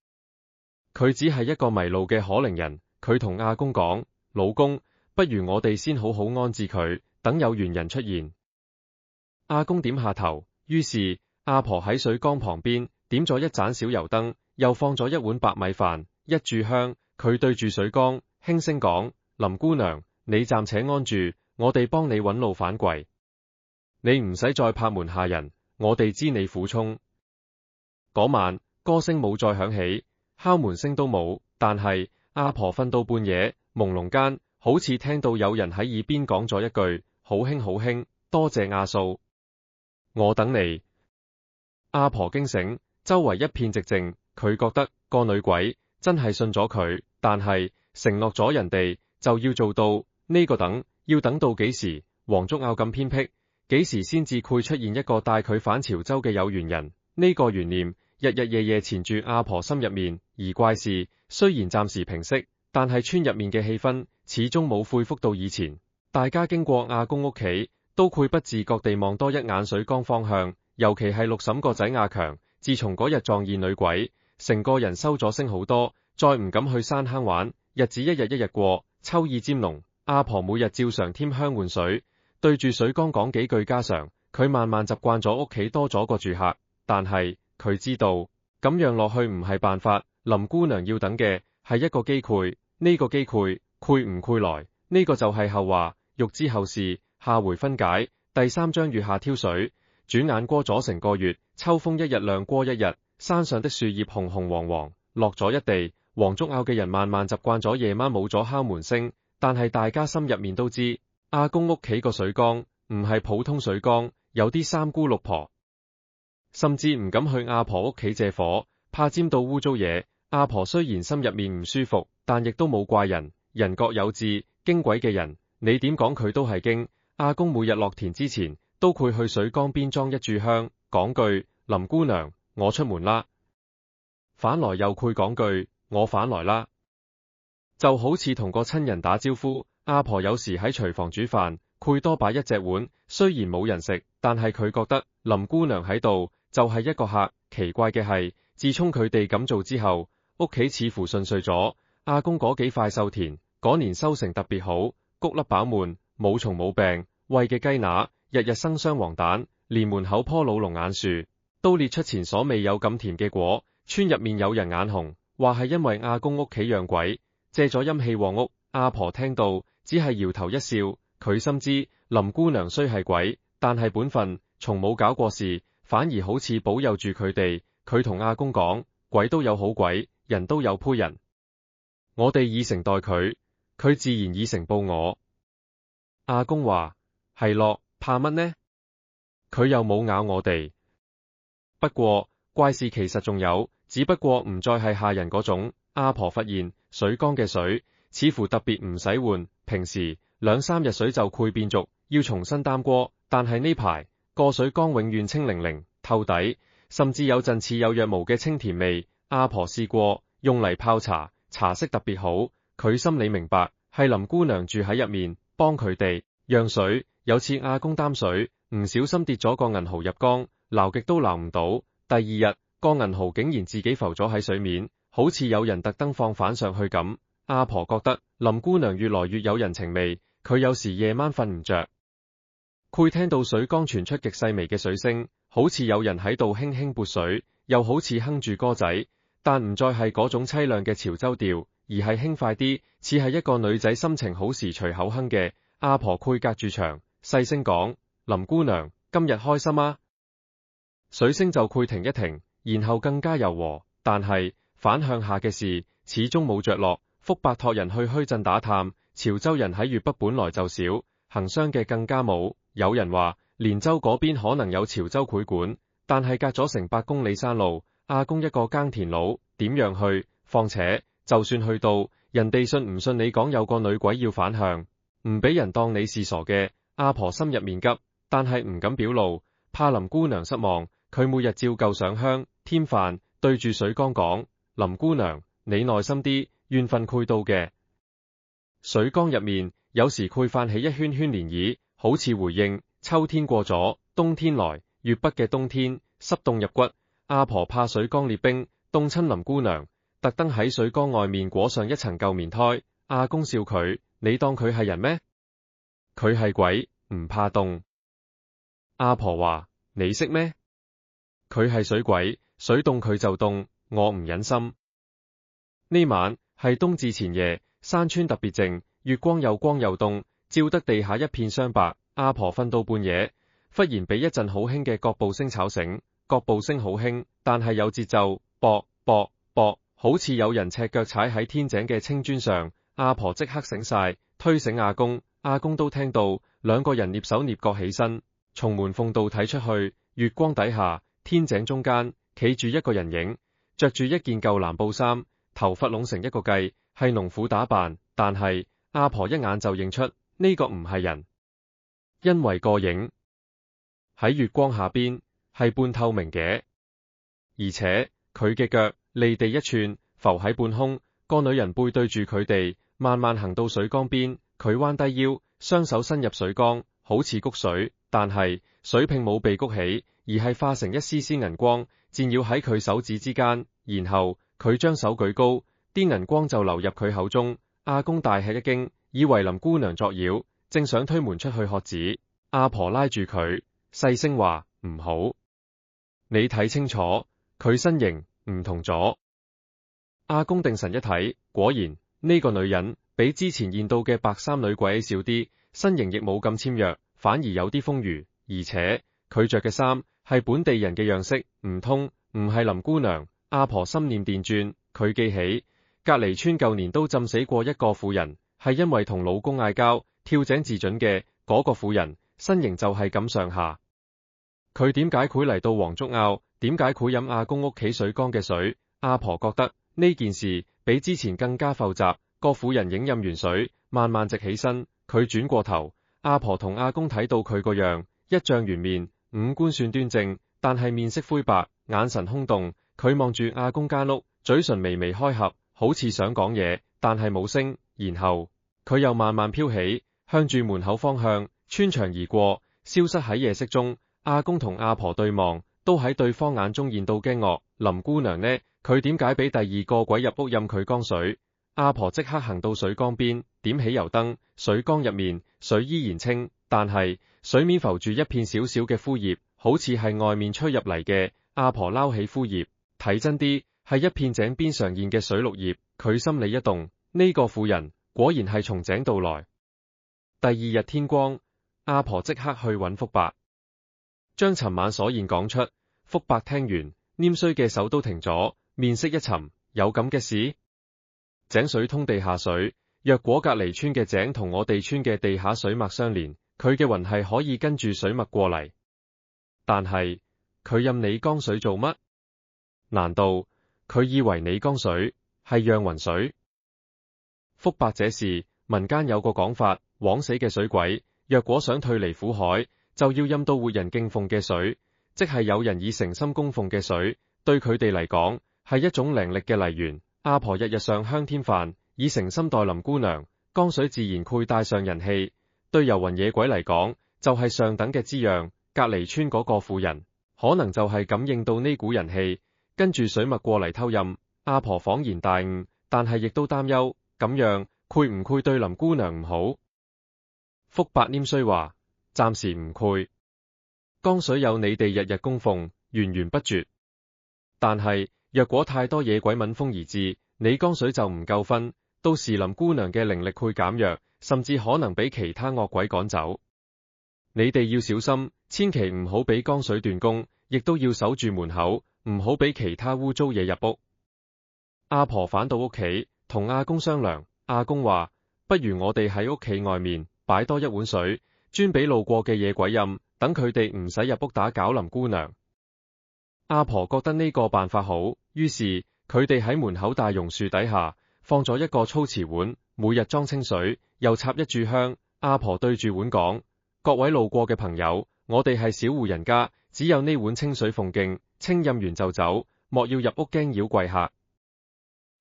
佢只係一個迷路嘅可憐人。佢同阿公講：老公，不如我哋先好好安置佢，等有緣人出現。阿公點下頭，於是阿婆喺水缸旁邊點咗一盞小油燈，又放咗一碗白米飯，一炷香。佢對住水缸輕聲講：林姑娘，你暫且安住，我哋幫你揾路返歸。你唔使再拍門下人，我哋知你苦衷。嗰晚歌聲冇再響起，敲門聲都冇，但係阿婆瞓到半夜，朦朧間好似聽到有人喺耳邊講咗一句：好興好興，多謝阿素，我等你。阿婆驚醒，周圍一片寂靜，佢覺得個女鬼真係信咗佢，但係承諾咗人哋就要做到，呢個等要等到幾時？黃竹坳咁偏僻，幾時先至會出現一個帶佢返潮州嘅有緣人？呢個懸念日日夜夜纏住阿婆心入面。而怪事雖然暫時平息，但係村入面嘅氣氛始終冇恢復到以前。大家經過阿公屋企，都會不自覺地望多一眼水缸方向，尤其係六嬸個仔阿強，自從嗰日撞見女鬼，成個人收咗聲好多，再唔敢去山坑玩，日子一日一日過。秋意漸濃，阿婆每日照常添香換水，對住水缸講幾句家常。佢慢慢習慣咗屋企多咗個住客，但係佢知道咁樣落去唔係辦法。林姑娘要等嘅係一個機會，呢個機會會唔會來？呢個就係後話，欲知後事，下回分解。第3章月下挑水，轉眼過咗成個月，秋風一日亮過一日，山上的樹葉紅紅黃黃，落咗一地。黃竹坳嘅人慢慢習慣咗夜晚冇咗敲門聲，但係大家心入面都知，阿公屋企個水缸唔係普通水缸，有啲三姑六婆甚至唔敢去阿婆屋企借火，怕沾到污糟嘢。阿婆雖然心入面唔舒服，但亦都冇怪人，人各有志，驚鬼嘅人你點講佢都係驚。阿公每日落田之前都會去水缸邊裝一炷香，講句林姑娘我出門啦，返來又會講句我返來啦，就好似同個親人打招呼。阿婆有時喺廚房煮飯，會多擺一隻碗，雖然冇人食，但係佢覺得林姑娘喺度就係一個客。奇怪嘅係，自從佢哋咁做之後，屋企似乎順遂咗。阿公嗰幾塊秀田嗰年收成特別好，穀粒飽滿，冇蟲冇病，餵嘅雞乸日日生雙黃蛋，連門口棵老龍眼樹都列出前所未有咁甜嘅果。村入面有人眼紅，話係因為阿公屋企養鬼，借咗陰氣旺屋。阿婆聽到只係搖頭一笑。佢深知林姑娘雖係鬼，但係本分，從冇搞過事，反而好似保佑住佢哋。佢同阿公講：鬼都有好鬼，人都有胚人。我哋以誠待佢，佢自然以誠報我。阿公話：係咯，怕乜呢？佢又冇咬我哋。不過怪事其實仲有，只不過唔再係嚇人嗰種。阿婆發現水缸嘅水似乎特別唔使換，平時2-3日水就潰變濁，要重新擔過，但係呢排個水缸永遠清凌凌透底，甚至有陣似有若無嘅清甜味。阿婆試過用嚟泡茶，茶色特別好。佢心裏明白係林姑娘住喺入面幫佢哋釀水。有次阿公擔水唔小心跌咗個銀蠔入缸，撈極都撈唔到。第二日個銀蠔竟然自己浮咗喺水面，好似有人特登放反上去咁。阿婆覺得林姑娘越來越有人情味。佢有時夜晚瞓唔着，佢聽到水缸傳出極細微嘅水聲，好似有人喺度輕輕撥水，又好似哼住歌仔，但唔再係嗰種淒涼嘅潮州調，而係輕快啲，似係一個女仔心情好時隨口哼嘅。阿婆佢隔住牆細聲講：林姑娘今日開心啊！水聲就佢停一停，然後更加柔和，但係反向下嘅事始終冇着落。福伯託人去墟鎮打探，潮州人喺粵北本來就少，行商嘅更加冇。有人話連州嗰邊可能有潮州會館，但係隔咗成8公里山路，阿公一個耕田佬點樣去？況且就算去到，人哋信唔信你講有個女鬼要返鄉，唔俾人當你是傻嘅？阿婆心入面急，但係唔敢表露，怕林姑娘失望。佢每日照舊上香添飯，對住水缸講：林姑娘，你耐心啲，緣分會到嘅。水缸入面有時會泛起一圈圈漣漪，好似回應秋天過咗，冬天來。粵北嘅冬天濕凍入骨，阿婆怕水缸裂冰凍親林姑娘，特登喺水缸外面裹上一層舊棉胎。阿公笑佢：你當佢係人咩？佢係鬼，唔怕凍。阿婆話：你識咩？佢係水鬼，水凍佢就凍，我唔忍心。呢晚係冬至前夜，山村特別靜，月光又光又凍，照得地下一片霜白。阿婆瞓到半夜，忽然俾一陣好輕嘅腳步聲吵醒。腳步聲好輕，但係有節奏，啵啵啵，好似有人赤腳踩喺天井嘅青磚上。阿婆即刻醒晒，推醒阿公，阿公都聽到，兩個人躡手躡腳起身，從門縫度睇出去，月光底下，天井中間企住一個人影，着住一件舊藍布衫，頭髮攏成一個髻，係農婦打扮。但係阿婆一眼就認出呢個唔係人，因為個影喺月光下邊係半透明嘅，而且佢嘅腳離地1寸，浮喺半空。個女人背對住佢哋，慢慢行到水缸邊，佢彎低腰，雙手伸入水缸，好似谷水，但係水並冇被谷起，而係化成一絲絲銀光，纏繞喺佢手指之間。然後佢將手舉高，啲銀光就流入佢口中。阿公大吃一驚，以為林姑娘作妖，正想推門出去喝止，阿婆拉住佢，細聲話：唔好，你睇清楚，佢身形唔同咗。阿公定神一睇，果然呢個女人比之前見到嘅白衫女鬼少啲，身形亦冇咁纖弱，反而有啲豐腴，而且佢着嘅衫係本地人嘅樣式，唔通唔係林姑娘？阿婆心念電轉，佢記起隔離村舊年都浸死過一個婦人，係因為同老公嗌交，跳井自盡嘅。嗰個婦人身形就係咁上下。佢點解會嚟到黃竹坳？點解會飲阿公屋企水缸嘅水？阿婆覺得呢件事比之前更加複雜。個婦人影飲完水，慢慢直起身，佢轉過頭，阿婆同阿公睇到佢個樣，一丈圓面，五官算端正，但係面色灰白，眼神空洞。佢望住阿公間屋，嘴唇微微開合，好似想講嘢，但係冇聲。然後佢又慢慢飄起，向住門口方向穿牆而過，消失喺夜色中。阿公同阿婆對望，都喺對方眼中現到驚愕。林姑娘呢？佢點解俾第二個鬼入屋飲佢缸水？阿婆即刻行到水缸邊，點起油燈。水缸入面水依然清，但係水面浮住一片小小嘅枯葉，好似係外面吹入嚟嘅。阿婆撈起枯葉，睇真啲，係一片井邊常現嘅水綠葉。佢心裏一動，呢個婦人果然係從井度來。第二日天光，阿婆即刻去揾福伯，將尋晚所言講出。福伯聽完，黏衰嘅手都停咗，面色一沉，有咁嘅事？井水通地下水，若果隔離村嘅井同我哋村嘅地下水脈相連，佢嘅魂係可以跟住水脈過嚟。但係佢任你江水做乜？難道佢以為你江水係讓魂水？福伯這事，民間有個講法，枉死嘅水鬼，若果想退離苦海，就要陰到活人敬奉嘅水，即係有人以誠心供奉嘅水，對佢哋嚟講係一種靈力嘅嚟源。阿婆日日上香添飯，以誠心待林姑娘，江水自然攜帶上人氣，對遊魂野鬼嚟講就係上等嘅滋養。隔離村嗰個婦人可能就係感應到呢股人氣，跟住水脈過嚟偷陰。阿婆恍然大悟，但係亦都擔憂，咁樣愧唔愧對林姑娘唔好？福伯黏衰話：暫時唔愧，江水有你哋日日供奉，源源不絕。但係若果太多野鬼聞風而至，你江水就唔夠分，到時林姑娘嘅靈力會減弱，甚至可能俾其他惡鬼趕走。你哋要小心，千祈唔好俾江水斷供，亦都要守住門口，唔好俾其他污糟嘢入屋。阿婆返到屋企，同阿公商量，阿公話：不如我哋喺屋企外面擺多一碗水，專俾路過嘅野鬼飲，等佢哋唔使入屋打攪林姑娘。阿婆覺得呢個辦法好，於是佢哋喺門口大榕樹底下放咗一個粗瓷碗，每日裝清水，又插一炷香。阿婆對住碗講：各位路過嘅朋友，我哋係小戶人家，只有呢碗清水奉敬，清飲完就走，莫要入屋驚擾貴客。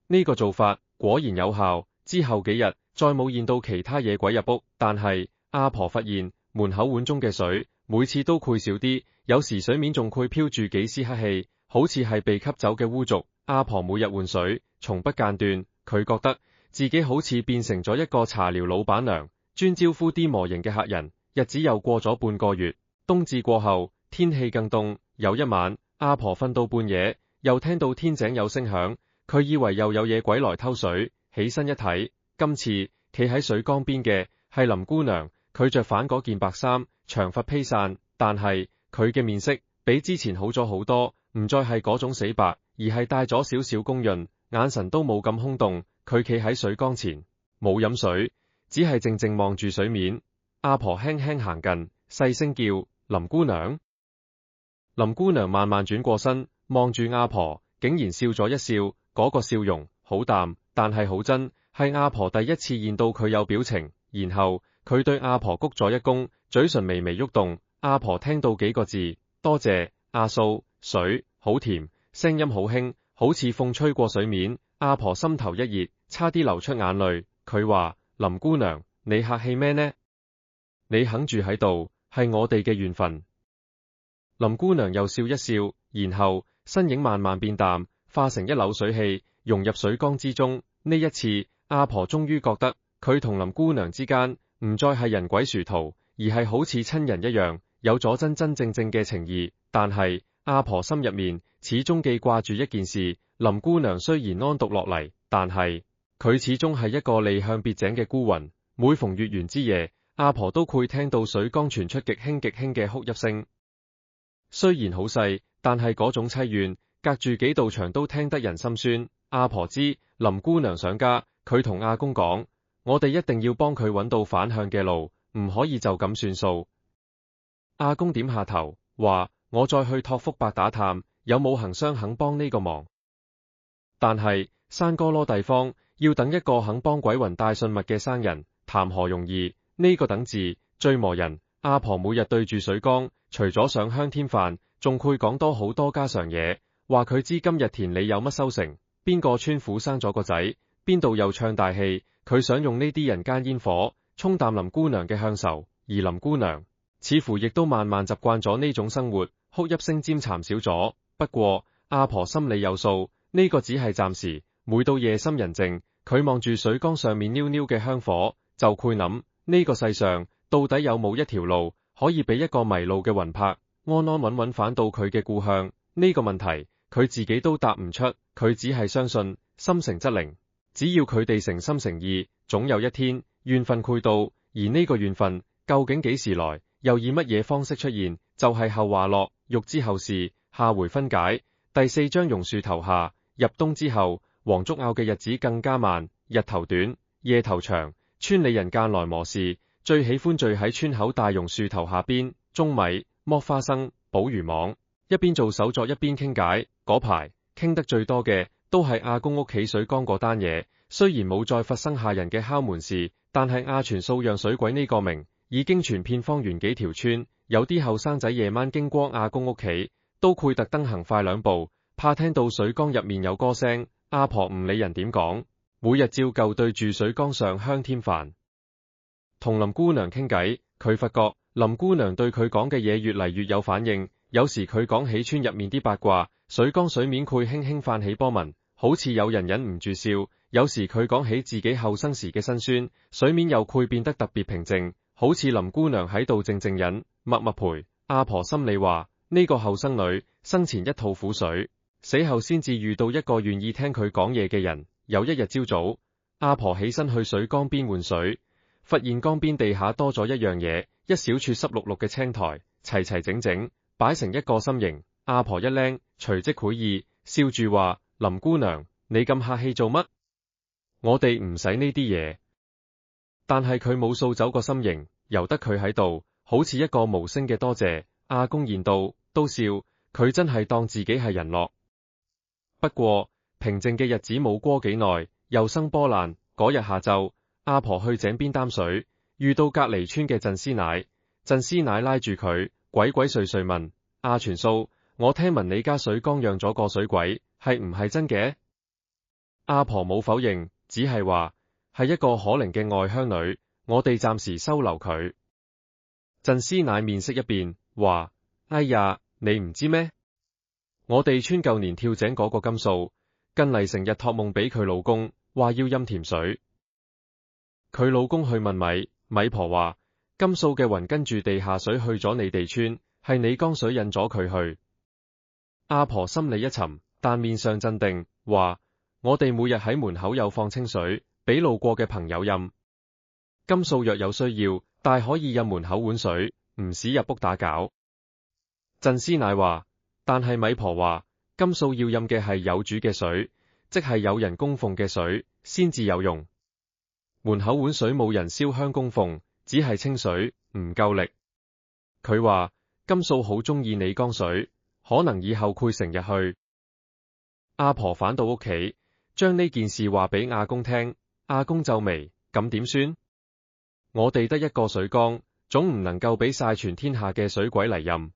呢個做法果然有效，之後幾日再冇見到其他野鬼入屋，但係阿婆發現門口碗中嘅水每次都潰少啲，有時水面仲會飄住幾絲黑氣，好似係被吸走嘅污濁。阿婆每日換水，從不間斷，佢覺得自己好似變成咗一個茶寮老闆娘，專招呼啲磨型嘅客人。日子又過咗半個月，冬至過後，天氣更凍。有一晚，阿婆瞓到半夜，又聽到天井有聲響，佢以為又有野鬼來偷水，起身一睇，今次企喺水缸邊嘅係林姑娘，佢着反嗰件白衫，長髮披散，但係佢嘅面色比之前好咗好多，唔再係嗰種死白，而係帶咗少少光潤，眼神都冇咁空洞。佢企喺水缸前，冇飲水，只係靜靜望住水面。阿婆輕輕行近，細聲叫：林姑娘。林姑娘慢慢轉過身，望住阿婆，竟然笑咗一笑，嗰個笑容好淡，但係好真，係阿婆第一次見到佢有表情。然後佢對阿婆鞠咗一躬，嘴唇微微喐動。阿婆聽到幾個字：多謝阿素，水好甜，聲音好輕，好似風吹過水面。阿婆心頭一熱，差啲流出眼淚。佢話：林姑娘，你客氣咩呢？你肯住喺度，係我哋嘅緣分。林姑娘又笑一笑，然後身影慢慢變淡，化成一縷水氣，融入水缸之中。呢一次，阿婆終於覺得佢同林姑娘之間唔再係人鬼殊途，而係好似親人一樣，有咗真真正正嘅情誼。但係阿婆心入面始終記掛住一件事：林姑娘雖然安獨落嚟，但係佢始終係一個離鄉別井嘅孤魂。每逢月圓之夜，阿婆都會聽到水缸傳出極輕嘅哭泣聲，雖然好細，但係嗰種淒怨，隔住幾道牆都聽得人心酸。阿婆知林姑娘想家，佢同阿公講：我哋一定要幫佢揾到反向嘅路，唔可以就咁算數。阿公點下頭，話：我再去託福伯打探，有冇行商肯幫呢個忙。但係山哥羅地方，要等一個肯幫鬼魂帶信物嘅生人，談何容易？呢個等字最磨人。阿婆每日對住水缸，除咗上香添飯，仲會講多好多家常嘢，話佢知今日田裏有乜收成，邊個村婦生咗個仔，邊度又唱大戲。佢想用呢啲人間煙火沖淡林姑娘嘅鄉愁，而林姑娘似乎亦都慢慢習慣咗呢種生活，哭泣聲漸慘少咗。不過阿婆心裏有數，呢個只係暫時。每到夜深人靜，佢望住水缸上面裊裊嘅香火，就會諗：呢個世上到底有冇一條路可以俾一個迷路嘅魂魄安安穩穩返到佢嘅故鄉？呢個問題佢自己都答唔出，佢只係相信心誠則靈，只要佢哋誠心誠意，總有一天緣分會到，而呢個怨憤究竟幾時來，又以乜嘢方式出現，就係後話落，欲知後事，下回分解。第4章榕樹頭下。入冬之後，黃竹坳嘅日子更加慢，日頭短，夜頭長。村里人間來磨事，最喜歡聚喺村口大榕樹頭下邊，舂米、剝花生、補魚網，一邊做手作一邊傾偈。嗰排傾得最多嘅都係阿公屋企水缸嗰單嘢。雖然冇再發生下人嘅敲門事，但係阿全數讓水鬼呢個名已經傳遍方圓幾條村。有啲後生仔夜晚經過阿公屋企，都會特登行快2步，怕聽到水缸入面有歌聲。阿婆唔理人點講，每日照舊對住水缸上香添飯。同林姑娘傾偈，佢發覺林姑娘對佢講嘅嘢越嚟越有反應。有時佢講起村入面啲八卦，水缸水面會輕輕泛起波紋，好似有人忍唔住笑。有時佢講起自己後生時嘅辛酸，水面又會變得特別平靜，好似林姑娘喺度靜靜忍，默默陪。阿婆心裏話，呢個後生女生前一肚苦水，死後先至遇到一個願意聽佢講嘢嘅人。有一日朝早，阿婆起身去水缸邊換水，發現缸邊地下多咗一樣嘢，一小處濕漉漉嘅青苔，齊齊整整擺成一個心形。阿婆一靚，隨即會意，笑住話：林姑娘，你咁客氣做乜？我哋唔使呢啲嘢。但係佢冇掃走個心形，由得佢喺度，好似一個無聲嘅多謝。阿公見到都笑，佢真係當自己係人咯。不過平靜嘅日子冇過幾耐，又生波瀾。嗰日下晝，阿婆去井邊擔水，遇到隔離村嘅鄭師奶。鄭師奶拉住佢，鬼鬼祟祟問：阿全數，我聽聞你家水缸養咗個水鬼，係唔係真嘅？阿婆冇否認，只係話係一個可憐嘅外鄉女，我哋暫時收留佢。鄭師奶面色一變，話：哎呀，你唔知咩？我哋村舊年跳井嗰個金素，近嚟成日託夢俾佢老公，話要飲甜水。佢老公去問米婆話，金素嘅魂跟住地下水去咗你哋村，係你江水引咗佢去。阿婆心裏一沉，但面上鎮定，話：我哋每日喺門口有放清水，俾路過嘅朋友飲。金素若有需要，大可以入門口碗水，唔使入屋打攪。鄭師奶話：但係米婆話，金素要飲嘅係有主嘅水，即係有人供奉嘅水，先至有用。門口碗水冇人燒香供奉，只係清水，唔夠力。佢話金素好中意你江水，可能以後會成日去。阿婆返到屋企，將呢件事話俾阿公聽。阿公皺眉：咁點算？我哋得一個水缸，總唔能夠俾晒全天下嘅水鬼嚟飲。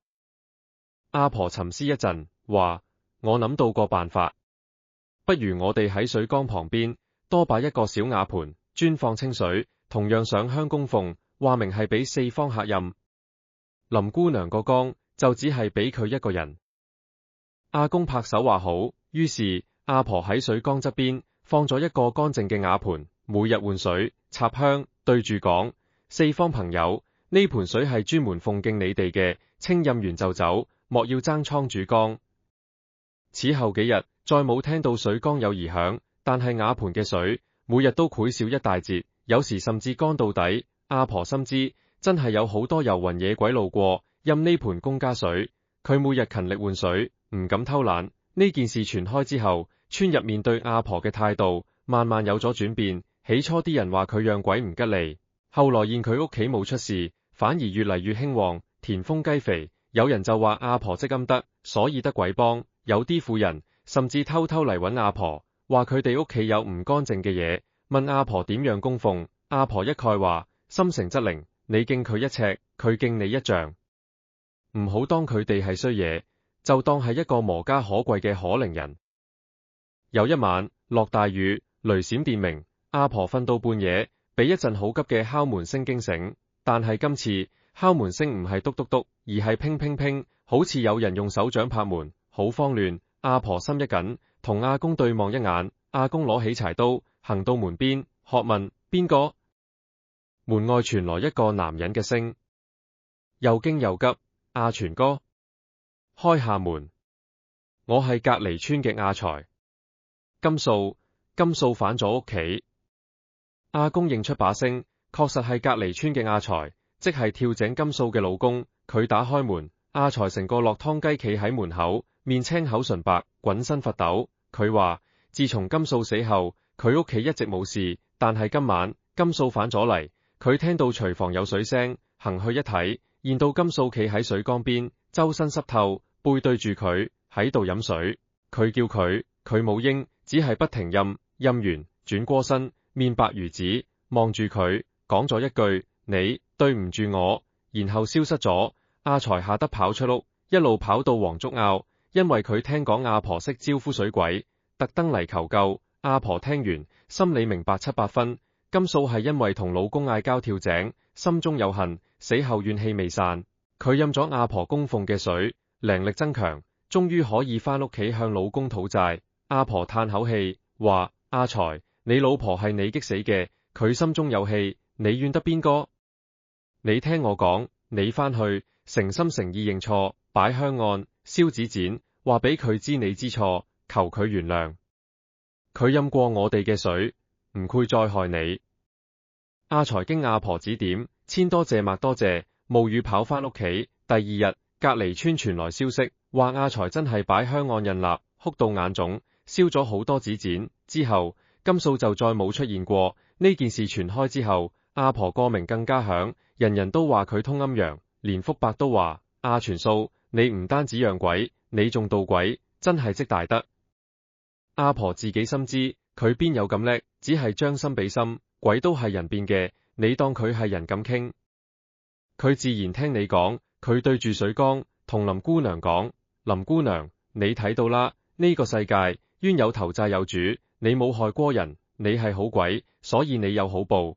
阿婆沉思一陣，話：我諗到個辦法，不如我哋喺水缸旁邊多擺一個小瓦盤，專放清水，同樣上香供奉，話明係俾4方客飲。林姑娘個缸就只係俾佢一個人。阿公拍手話好，於是阿婆喺水缸側邊放咗一個乾淨嘅瓦盤，每日換水、插香，對住講：4方朋友，呢盤水係專門奉敬你哋嘅，清飲完就走，莫要爭倉煮缸。此後幾日再冇聽到水缸有異響，但係瓦盤嘅水每日都會少一大截，有時甚至乾到底。阿婆深知真係有好多遊魂野鬼路過飲呢盤公家水，佢每日勤力換水，唔敢偷懶。呢件事傳開之後，村入面對阿婆嘅態度慢慢有咗轉變。起初啲人話佢養鬼唔吉利，後來見佢屋企冇出事，反而越嚟越興旺，田豐雞肥。有人就話阿婆積陰德，所以得鬼幫。有啲婦人甚至偷偷嚟揾阿婆，話佢哋屋企有唔乾淨嘅嘢，問阿婆點樣供奉。阿婆一概話：心誠則靈，你敬佢1尺，佢敬你1丈。唔好當佢哋係衰嘢，就當係一個無家可歸嘅可憐人。有一晚落大雨，雷閃電鳴，阿婆瞓到半夜，俾一陣好急嘅敲門聲驚醒。但係今次敲門聲唔係篤篤篤，而係乒乒乒，好似有人用手掌拍門，好慌亂。阿婆心一緊，同阿公對望一眼。阿公攞起柴刀，行到門邊，喝問：邊個？門外傳來一個男人嘅聲，又驚又急：阿全哥，開下門，我係隔離村嘅阿財。金素返咗屋企。阿公認出把聲，確實係隔離村嘅阿財，即係跳井金素嘅老公。佢打開門，阿財成個落湯雞企喺門口，面青口唇白，滾身發抖。佢話自從金素死後，佢屋企一直冇事，但係今晚金素返咗嚟，佢聽到廚房有水聲，行去一睇，見到金素企喺水缸邊，周身濕透，背對住佢喺度飲水。佢叫佢冇應，只係不停飲完轉過身，面白如紙，望住佢講咗一句你對唔住我，然後消失咗。阿財嚇得跑出屋，一路跑到黃竹坳，因為佢聽講阿婆識招呼水鬼，特登嚟求救。阿婆聽完，心裏明白七八分，金素係因為同老公嗌交跳井，心中有恨，死後怨氣未散。佢飲咗阿婆供奉嘅水，靈力增強，終於可以返屋企向老公討債。阿婆嘆口氣，話阿財，你老婆係你激死嘅，佢心中有氣，你怨得邊個？你聽我講，你返去誠心誠意認錯，擺香案，燒紙錢，話俾佢知你知錯，求佢原諒。佢飲過我哋嘅水，唔會再害你。阿財經阿婆指點，千多謝萬多謝，冒雨跑返屋企。第二日，隔離村傳來消息，話阿財真係擺香案印蠟，哭到眼腫，燒咗好多紙錢。之後金素就再冇出現過。呢件事傳開之後，阿婆個名更加響，人人都話佢通陰陽，連福伯都話阿全素，你唔單止養鬼，你仲渡鬼，真係積大德。阿婆自己心知，佢邊有咁叻，只係將心比心，鬼都係人變嘅，你當佢係人咁傾。佢自然聽你講，佢對住水缸同林姑娘講，林姑娘，你睇到啦，呢個世界冤有頭債有主，你冇害過人，你係好鬼，所以你有好報。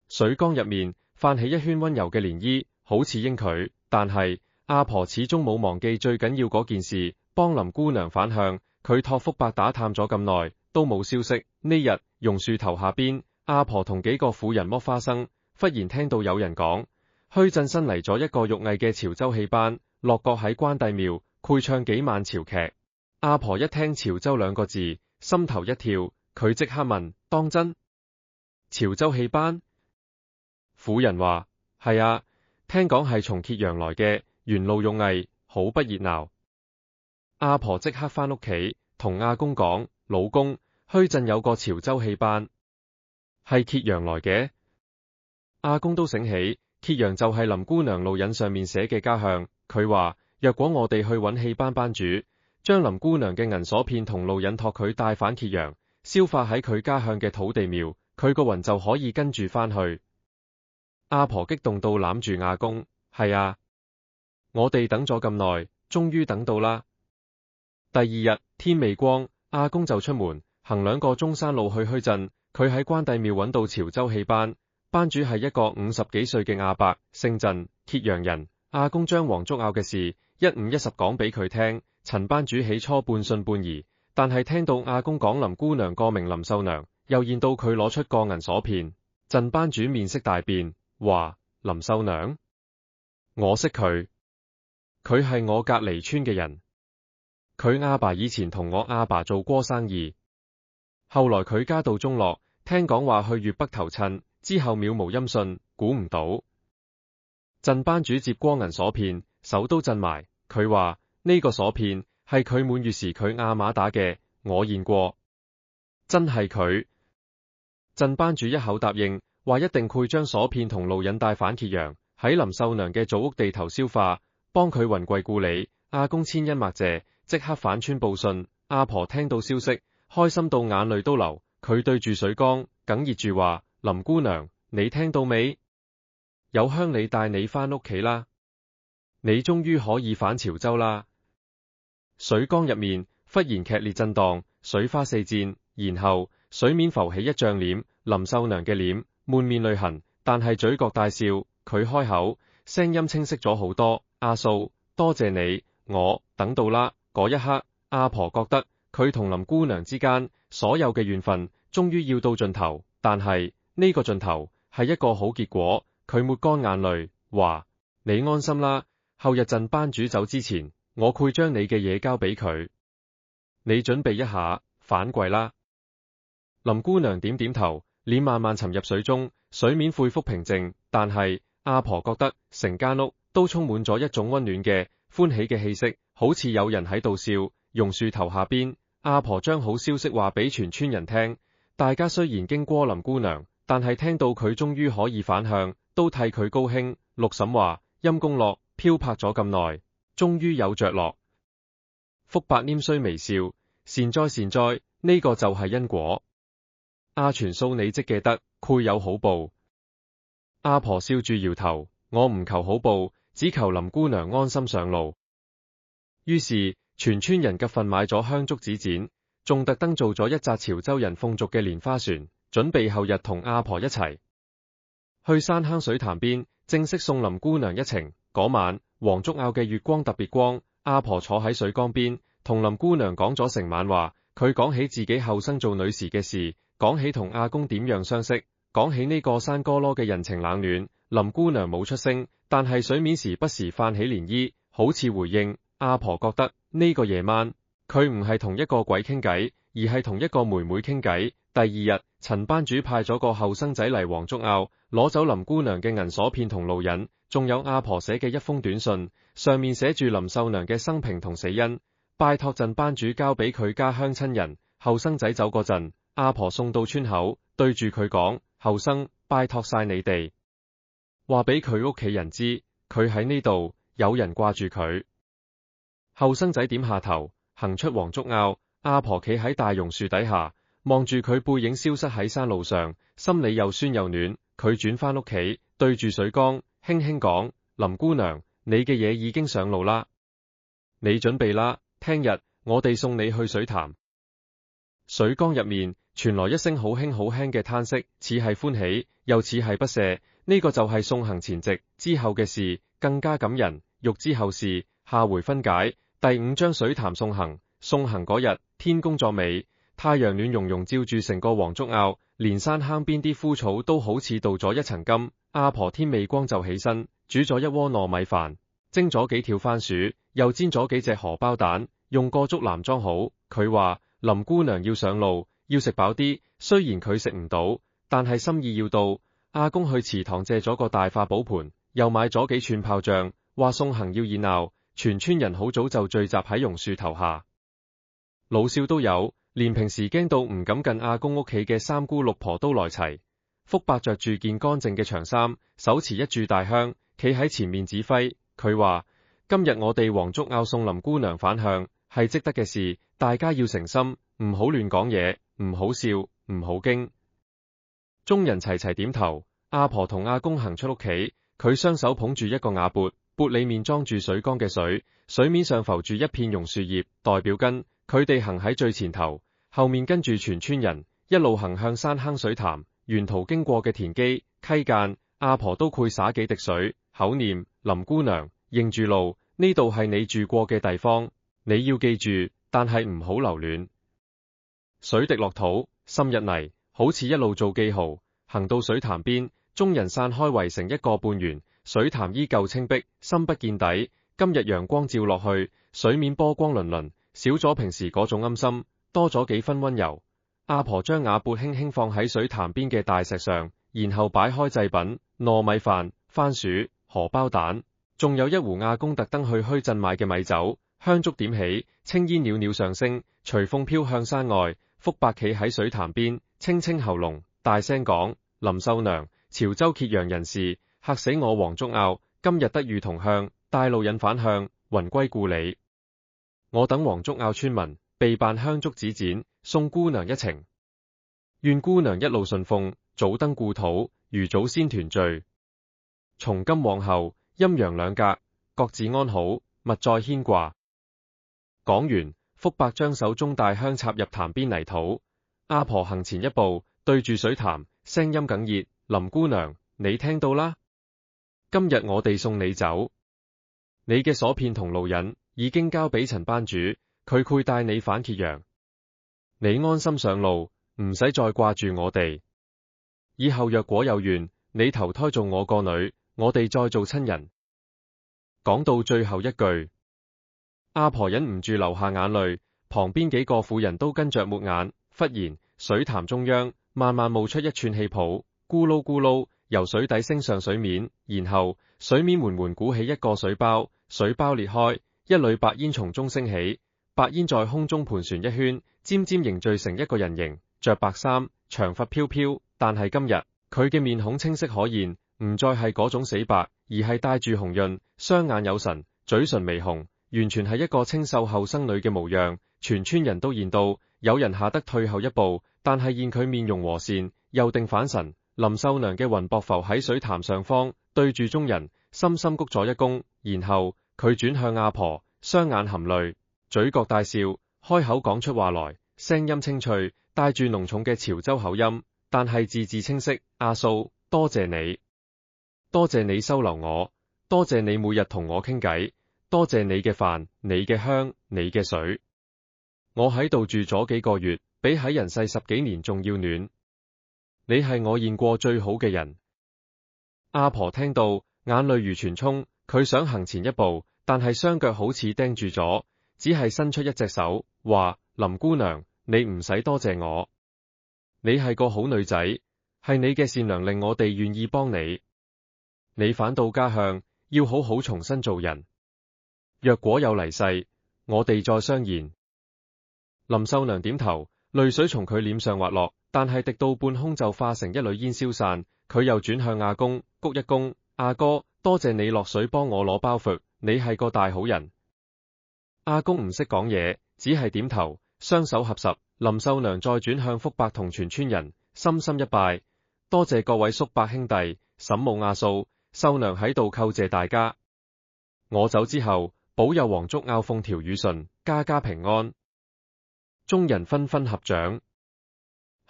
水缸入面泛起一圈溫柔嘅漣漪，好似應佢，但係阿婆始終冇忘記最緊要嗰件事，幫林姑娘返向。佢託福伯打探咗咁耐，都冇消息。呢日榕樹頭下邊，阿婆同幾個婦人剝花生，忽然聽到有人講，墟鎮新嚟咗一個玉藝嘅潮州戲班，落腳喺關帝廟，配唱幾晚潮劇。阿婆一聽潮州兩個字，心頭一跳，佢即刻問：當真？潮州戲班？婦人話：係啊，聽講係從揭陽來嘅，沿路玉藝，好不熱鬧。阿婆即刻返屋企，同阿公講：老公，墟鎮有個潮州戲班，係揭陽來嘅。阿公都醒起，揭陽就係林姑娘路引上面寫嘅家鄉。佢話：若果我哋去揾戲班班主，將林姑娘嘅銀鎖片同路引託佢帶返揭陽，消化喺佢家鄉嘅土地廟，佢個魂就可以跟住返去。阿婆激動到攬住阿公：係啊，我哋等咗咁耐，終於等到啦。第二日天未光，阿公就出門行2個中山路去墟鎮。佢喺關帝廟揾到潮州戲班，班主係一個50幾歲嘅阿伯，姓陳，揭陽人。阿公將黃竹坳嘅事一五一十講俾佢聽。陳班主起初半信半疑，但係聽到阿公講林姑娘個名林秀娘，又見到佢攞出個銀鎖片，陳班主面色大變，話：林秀娘，我識佢，佢係我隔離村嘅人。佢阿爸以前同我阿爸做過生意，後來佢家道中落，聽講話去粵北投親，之後渺無音訊，估唔到。鎮班主接過銀鎖片，手都震埋。佢話呢個鎖片係佢滿月時佢阿嫲打嘅，我驗過，真係佢。鎮班主一口答應，話一定會將鎖片同路引帶返揭陽，喺林秀娘嘅祖屋地頭消化，幫佢雲貴故里。阿公千恩萬謝，即刻返村報信。阿婆聽到消息，開心到眼淚都流。佢對住水缸哽咽住話：林姑娘，你聽到未？有鄉里帶你返屋企啦，你終於可以返潮州啦。水缸入面忽然劇烈震盪，水花四濺，然後水面浮起一張臉，林秀娘嘅臉，滿面淚痕，但係嘴角帶笑。佢開口，聲音清晰咗好多：阿素，多謝你，我等到啦。嗰一刻，阿婆覺得佢同林姑娘之間所有嘅緣分終於要到盡頭，但係呢個盡頭係一個好結果。佢抹乾眼淚，話：你安心啦，後日鎮班主走之前，我會將你嘅嘢交俾佢，你準備一下，反跪啦。林姑娘點點頭，臉慢慢沉入水中，水面恢復平靜，但係阿婆覺得成間屋都充滿咗一種溫暖嘅歡喜嘅氣息，好似有人喺度笑。榕樹頭下邊，阿婆將好消息話俾全村人聽。大家雖然驚過林姑娘，但係聽到佢終於可以返鄉，都替佢高興。六嬸話：陰公咯，漂泊咗咁耐，終於有着落。福伯拈須微笑，善哉善哉，呢個就係因果。阿全素你積嘅德，倍有好報。阿婆笑住搖頭：我唔求好報，只求林姑娘安心上路。於是全村人急份買咗香燭紙錢，仲特登做咗一紮潮州人鳳燭嘅蓮花船，準備後日同阿婆一齊去山坑水潭邊，正式送林姑娘一程。嗰晚黃竹坳嘅月光特別光，阿婆坐喺水缸邊，同林姑娘講咗成晚話。佢講起自己後生做女時嘅事，講起同阿公點樣相識，講起呢個山哥囉嘅人情冷暖。林姑娘冇出聲，但係水面時不時泛起漣漪，好似回應。阿婆覺得呢個夜晚佢唔係同一個鬼傾偈，而係同一個妹妹傾偈。第二日，陳班主派咗個後生仔嚟黃竹坳，攞走林姑娘嘅銀鎖片同路引，仲有阿婆寫嘅一封短信，上面寫住林秀娘嘅生平同死因，拜託陳班主交俾佢家鄉親人。後生仔走嗰陣，阿婆送到村口，對住佢講：後生，拜託晒你哋，話俾佢屋企人知，佢喺呢度，有人掛住佢。後生仔點下頭，行出黃竹坳。阿婆企喺大榕樹底下，望住佢背影消失喺山路上，心裏又酸又暖。佢轉返屋企，對住水缸，輕輕講：林姑娘，你嘅嘢已經上路啦，你準備啦，聽日我哋送你去水潭。水缸入面傳來一聲好輕好輕嘅嘆息，似係歡喜，又似係不捨。呢個就係送行前夕，之後嘅事更加感人。欲知後事，下回分解。第五章水潭送行。送行嗰日，天公作美，太陽暖融融照住成個黃竹坳，連山坑邊啲枯草都好似鍍咗一層金。阿婆天未光就起身，煮咗一鍋糯米飯，蒸咗幾條番薯，又煎咗幾隻荷包蛋，用個竹籃裝好。佢話林姑娘要上路，要食飽啲。雖然佢食唔到，但係心意要到。阿公去祠堂借咗個大化寶盤，又買咗幾串炮仗，話送行要熱鬧。全村人好早就聚集喺榕樹頭下，老少都有，連平時驚到唔敢近阿公屋企嘅三姑六婆都來齊。福伯着住件乾淨嘅長衫，手持一炷大香，企喺前面指揮。佢話：今日我哋黃竹坳送林姑娘返鄉，係積德嘅事，大家要誠心，唔好亂講嘢，唔好笑，唔好驚。眾人齊齊點頭。阿婆同阿公行出屋企，佢雙手捧住一個瓦缽，缽裏面裝住水缸嘅水，水面上浮住一片榕樹葉，代表根。佢哋行喺最前頭，後面跟住全村人，一路行向山坑水潭。沿途經過嘅田基溪澗，阿婆都會灑幾滴水，口念：林姑娘，認住路，呢度係你住過嘅地方，你要記住，但係唔好留戀。水滴落土，滲入泥，好似一路做記號。行到水潭邊，眾人散開圍成一個半圓，水潭依舊清碧，深不見底。今日陽光照落去，水面波光粼粼，少咗平時嗰種陰森，多咗幾分溫柔。阿婆將瓦缽輕輕放喺水潭邊嘅大石上，然後擺開祭品：糯米飯、番薯、荷包蛋，仲有一壺阿公特登去墟鎮買嘅米酒。香燭點起，青煙裊裊上升，隨風飄向山外。福伯企喺水潭邊，清清喉嚨，大聲講：林秀娘，潮州揭陽人士，嚇死我黃竹坳，今日得遇同鄉，帶路引返鄉，魂歸故里。我等黃竹坳村民備辦香燭紙錢，送姑娘一程。願姑娘一路順風，早登故土，與祖先團聚。從今往後，陰陽兩隔，各自安好，勿再牽掛。講完，福伯將手中大香插入潭邊泥土。阿婆行前一步，對住水潭，聲音哽咽：林姑娘，你聽到啦？今日我哋送你走，你嘅鎖片同路引已經交俾陳班主，佢會帶你返揭陽。你安心上路，唔使再掛住我哋。以後若果有緣，你投胎做我個女，我哋再做親人。講到最後一句，阿婆忍唔住流下眼淚，旁邊幾個婦人都跟着抹眼。忽然，水潭中央慢慢冒出一串氣泡，咕嚕咕嚕由水底升上水面，然後水面緩緩鼓起一個水包，水包裂開，一縷白煙從中升起，白煙在空中盤旋一圈，漸漸凝聚成一個人形，着白衫，長髮飄飄。但係今日佢嘅面孔清晰可言，唔再係嗰種死白，而係帶住紅潤，雙眼有神，嘴唇微紅，完全係一個清秀後生女嘅模樣。全村人都見到，有人嚇得退後一步，但係見佢面容和善，又定反神。林秀娘嘅雲膊浮喺水潭上方，對住眾人深深鞠咗一躬，然後佢轉向阿婆，雙眼含淚，嘴角帶笑，開口講出話來，聲音清脆，帶住濃重嘅潮州口音，但係字字清晰。阿素，多謝你，多謝你收留我，多謝你每日同我傾偈，多謝你嘅飯，你嘅香，你嘅水。我喺度住咗幾個月，比喺人世10幾年仲要暖。你係我見過最好嘅人。阿婆聽到，眼淚如泉衝，佢想行前一步，但係雙腳好似釘住咗，只係伸出一隻手，話：林姑娘，你唔使多謝我，你係個好女仔，係你嘅善良令我哋願意幫你。你返到家鄉，要好好重新做人。若果有離世，我哋再相言。林秀娘點頭，淚水從佢臉上滑落，但係滴到半空就化成一縷煙消散。佢又轉向阿公，鞠一躬：阿哥，多謝你落水幫我攞包袱，你係個大好人。阿公唔識講嘢，只係點頭，雙手合十。林秀娘再轉向福伯同全村人，深深一拜：多謝各位叔伯兄弟、嬸母阿素，秀娘喺度叩謝大家。我走之後，保佑黃竹坳風調雨順，家家平安。眾人紛紛合掌，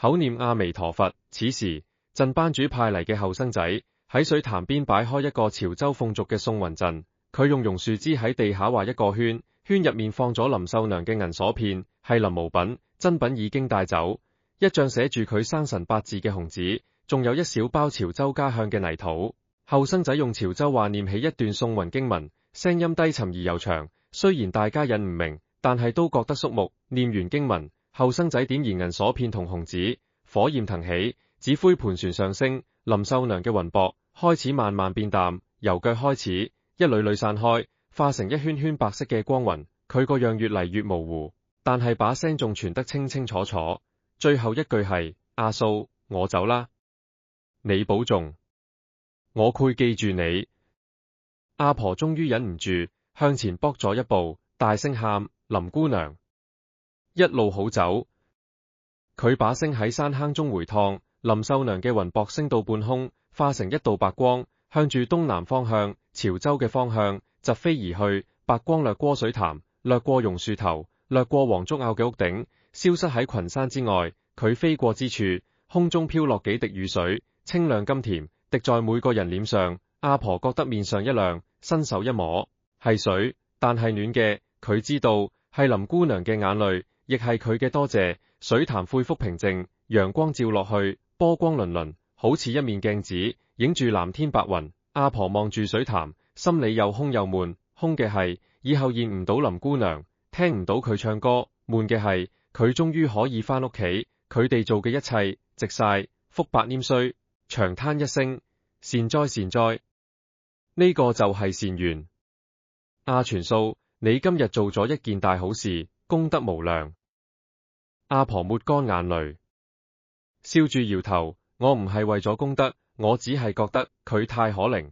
口念阿彌陀佛。此時，鎮班主派嚟嘅後生仔喺水潭邊擺開一個潮州風俗嘅送魂陣，佢用榕樹枝喺地下畫一個圈，圈入面放咗林秀娘嘅銀鎖片，係臨摹品，真品已經帶走。一張寫住佢生辰八字嘅紅紙，仲有一小包潮州家鄉嘅泥土。後生仔用潮州話念起一段送魂經文，聲音低沉而悠長，雖然大家引唔明，但係都覺得肅穆。念完經文，後生仔點燃銀鎖片同紅紙，火焰騰起，紙灰盤旋上升。林秀娘嘅雲膊開始慢慢變淡，由腳開始，一縷縷散開，化成一圈圈白色嘅光雲。佢個樣越嚟越模糊，但係把聲仲傳得清清楚楚。最後一句係：阿素，我走啦，你保重，我會記住你。阿婆終於忍唔住向前bước咗一步，大聲喊：林姑娘，一路好走。佢把聲喺山坑中回蕩，林秀娘嘅雲膊升到半空，化成一道白光，向住東南方向，潮州嘅方向疾飛而去。白光掠過水潭，掠過榕樹頭，掠過黃竹坳嘅屋頂，消失喺群山之外。佢飛過之處，空中飄落幾滴雨水，清亮甘甜，滴在每個人臉上。阿婆覺得面上一亮，伸手一摸，係水，但係暖嘅。佢知道係林姑娘嘅眼淚，亦係佢嘅多謝。水潭恢復平靜，陽光照落去，波光粼粼，好似一面鏡子，影住藍天白雲。阿婆望住水潭，心裏又空又悶。空嘅係以後見唔到林姑娘，聽唔到佢唱歌；悶嘅係佢終於可以返屋企，佢哋做嘅一切值晒。福伯拈須，長嘆一聲：善哉善哉，呢個就係善緣。阿全素，你今日做咗一件大好事，功德無量。阿婆抹乾眼淚，笑住搖頭：我唔係為咗功德，我只係覺得佢太可憐。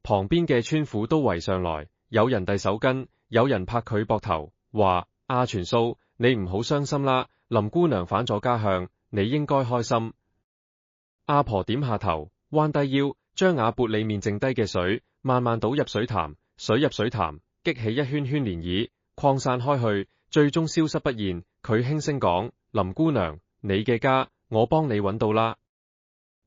旁邊嘅村婦都圍上來，有人遞手巾，有人拍佢膊頭，話：阿全素，你唔好傷心啦，林姑娘返咗家鄉，你應該開心。阿婆點下頭，彎低腰，將瓦缽裏面剩低嘅水慢慢倒入水潭，水入水潭，激起一圈圈漣漪，擴散開去，最終消失不見。佢輕聲講：林姑娘，你嘅家我幫你揾到啦，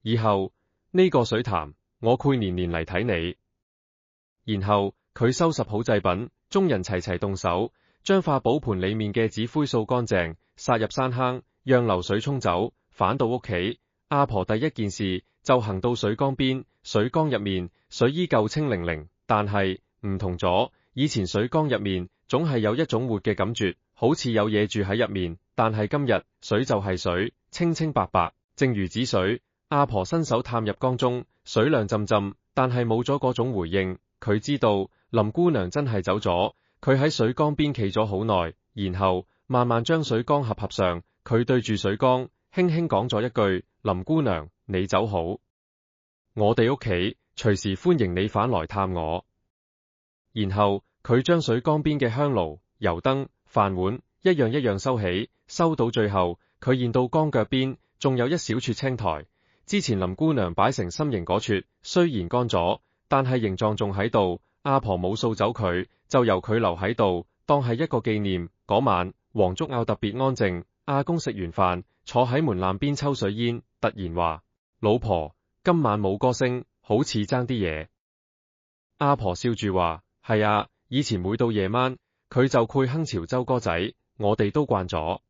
以後呢個水潭我會年年嚟睇你。然後佢收拾好祭品，眾人齊齊動手，將化寶盤裏面嘅紙灰掃乾淨，撒入山坑，讓流水沖走。返到屋企，阿婆第一件事就行到水缸邊，水缸入面水依舊清靈靈，但係唔同咗。以前水缸入面總係有一種活嘅感覺，好似有嘢住喺入面，但係今日水就係水，清清白白，正如止水。阿婆伸手探入缸中，水亮浸浸，但係冇咗嗰種回應。佢知道林姑娘真係走咗。佢喺水缸邊企咗好耐，然後慢慢將水缸合上。佢對住水缸輕輕講咗一句：林姑娘，你走好，我哋屋企隨時歡迎你返來探我。然後佢將水缸邊嘅香爐、油燈、飯碗一樣一樣收起，收到最後，佢見到缸腳邊仲有一小撮青苔。之前林姑娘擺成心形嗰撮，雖然乾咗，但係形狀仲喺度。阿婆冇掃走佢，就由佢留喺度，當係一個紀念。嗰晚，黃竹坳特別安靜。阿公食完飯，坐喺門檻邊抽水煙，突然話：老婆，今晚冇歌聲，好似爭啲嘢。阿婆笑住話：係啊，以前每到夜晚，佢就會哼潮州歌仔，我哋都慣咗。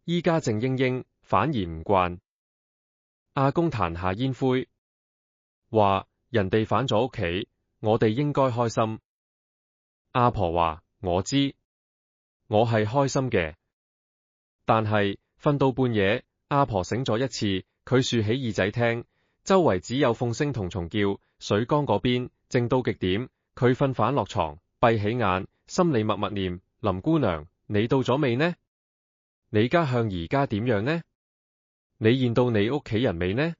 依家靜英英，反而唔慣。阿公彈下煙灰，話：人哋返咗屋企，我哋應該開心。阿婆話：我知，我係開心嘅。但係瞓到半夜，阿婆醒咗一次，佢豎起耳仔聽，周圍只有鳳聲同蟲叫，水缸嗰邊靜到極點。佢瞓返落床，閉起眼，心裏默默念：林姑娘，你到咗未呢？你家鄉而家點樣呢？你見到你屋企人未呢？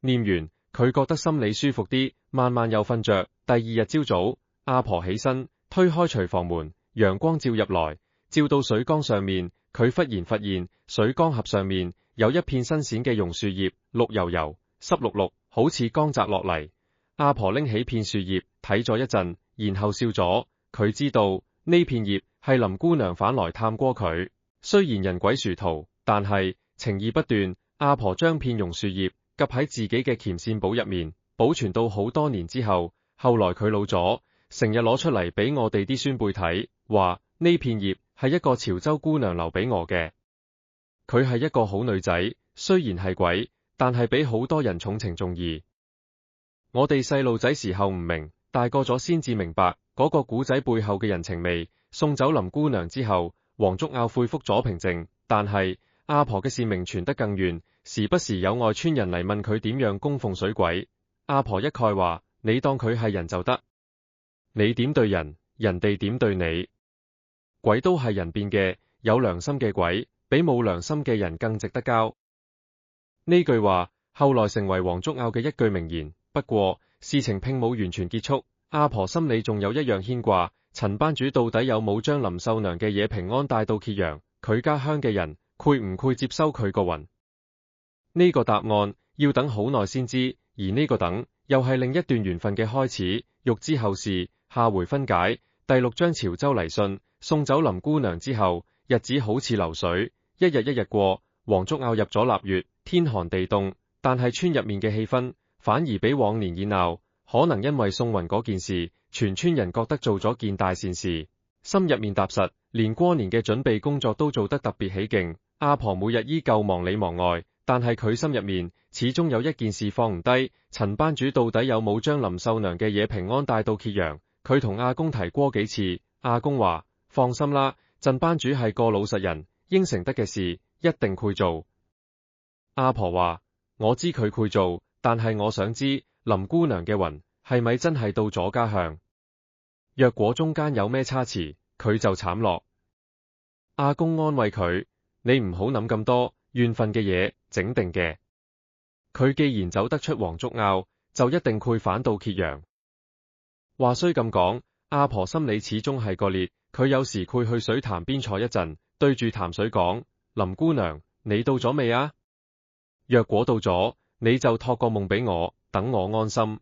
念完，佢覺得心裏舒服啲，慢慢又瞓着。第二日朝早，阿婆起身，推開廚房門，陽光照入來，照到水缸上面。佢忽然發現水缸盒上面有一片新鮮嘅榕樹葉，綠油油、濕綠綠，好似剛摘落嚟。阿婆拎起片樹葉睇咗一陣，然後笑咗。佢知道呢片葉係林姑娘返來探過佢。雖然人鬼殊途，但係情意不斷。阿婆將片榕樹葉夾喺自己嘅鉗線簿入面，保存到好多年之後。後來佢老咗，成日攞出嚟俾我哋啲孫輩睇，話呢片葉係一個潮州姑娘留俾我嘅。佢係一個好女仔，雖然係鬼，但係比好多人重情重義。我哋細路仔時候唔明，大個咗先至明白嗰個古仔背後嘅人情味。送走林姑娘之後，黃竹坳恢復咗平靜，但係阿婆嘅善名傳得更遠，時不時有外村人嚟問佢點樣供奉水鬼。阿婆一概話：你當佢係人就得，你點對人，人哋點對你。鬼都係人變嘅，有良心嘅鬼比冇良心嘅人更值得交。呢句話後來成為黃竹坳嘅一句名言。不過事情並冇完全結束，阿婆心裏仲有一樣牽掛：陳班主到底有冇將林秀娘嘅嘢平安帶到揭陽？佢家鄉嘅人會唔會接收佢個魂？呢個答案要等好耐先知，而呢個等又係另一段緣分嘅開始。欲知後事，下回分解。第6章潮州嚟信。送走林姑娘之後，日子好似流水，一日一日過。黃竹坳入咗臘月，天寒地凍，但係村入面嘅氣氛反而比往年熱鬧。可能因為送魂嗰件事，全村人覺得做咗件大善事，心入面踏實，連過年嘅準備工作都做得特別起勁。阿婆每日依舊忙裏忙外，但係佢心入面始終有一件事放唔低：陳班主到底有冇將林秀娘嘅嘢平安帶到揭陽？佢同阿公提過幾次，阿公話：放心啦，陳班主係個老實人，應承得嘅事一定會做。阿婆話：我知佢會做，但係我想知林姑娘嘅魂係咪真係到咗家鄉？若果中間有咩差池，佢就慘落。阿公安慰佢：你唔好諗咁多，緣分嘅嘢整定嘅。佢既然走得出黃竹坳，就一定會返到揭陽。話雖咁講，阿婆心裏始終係個裂。佢有時會去水潭邊坐一陣，對住潭水講：林姑娘，你到咗未啊？若果到咗，你就託個夢俾我，等我安心。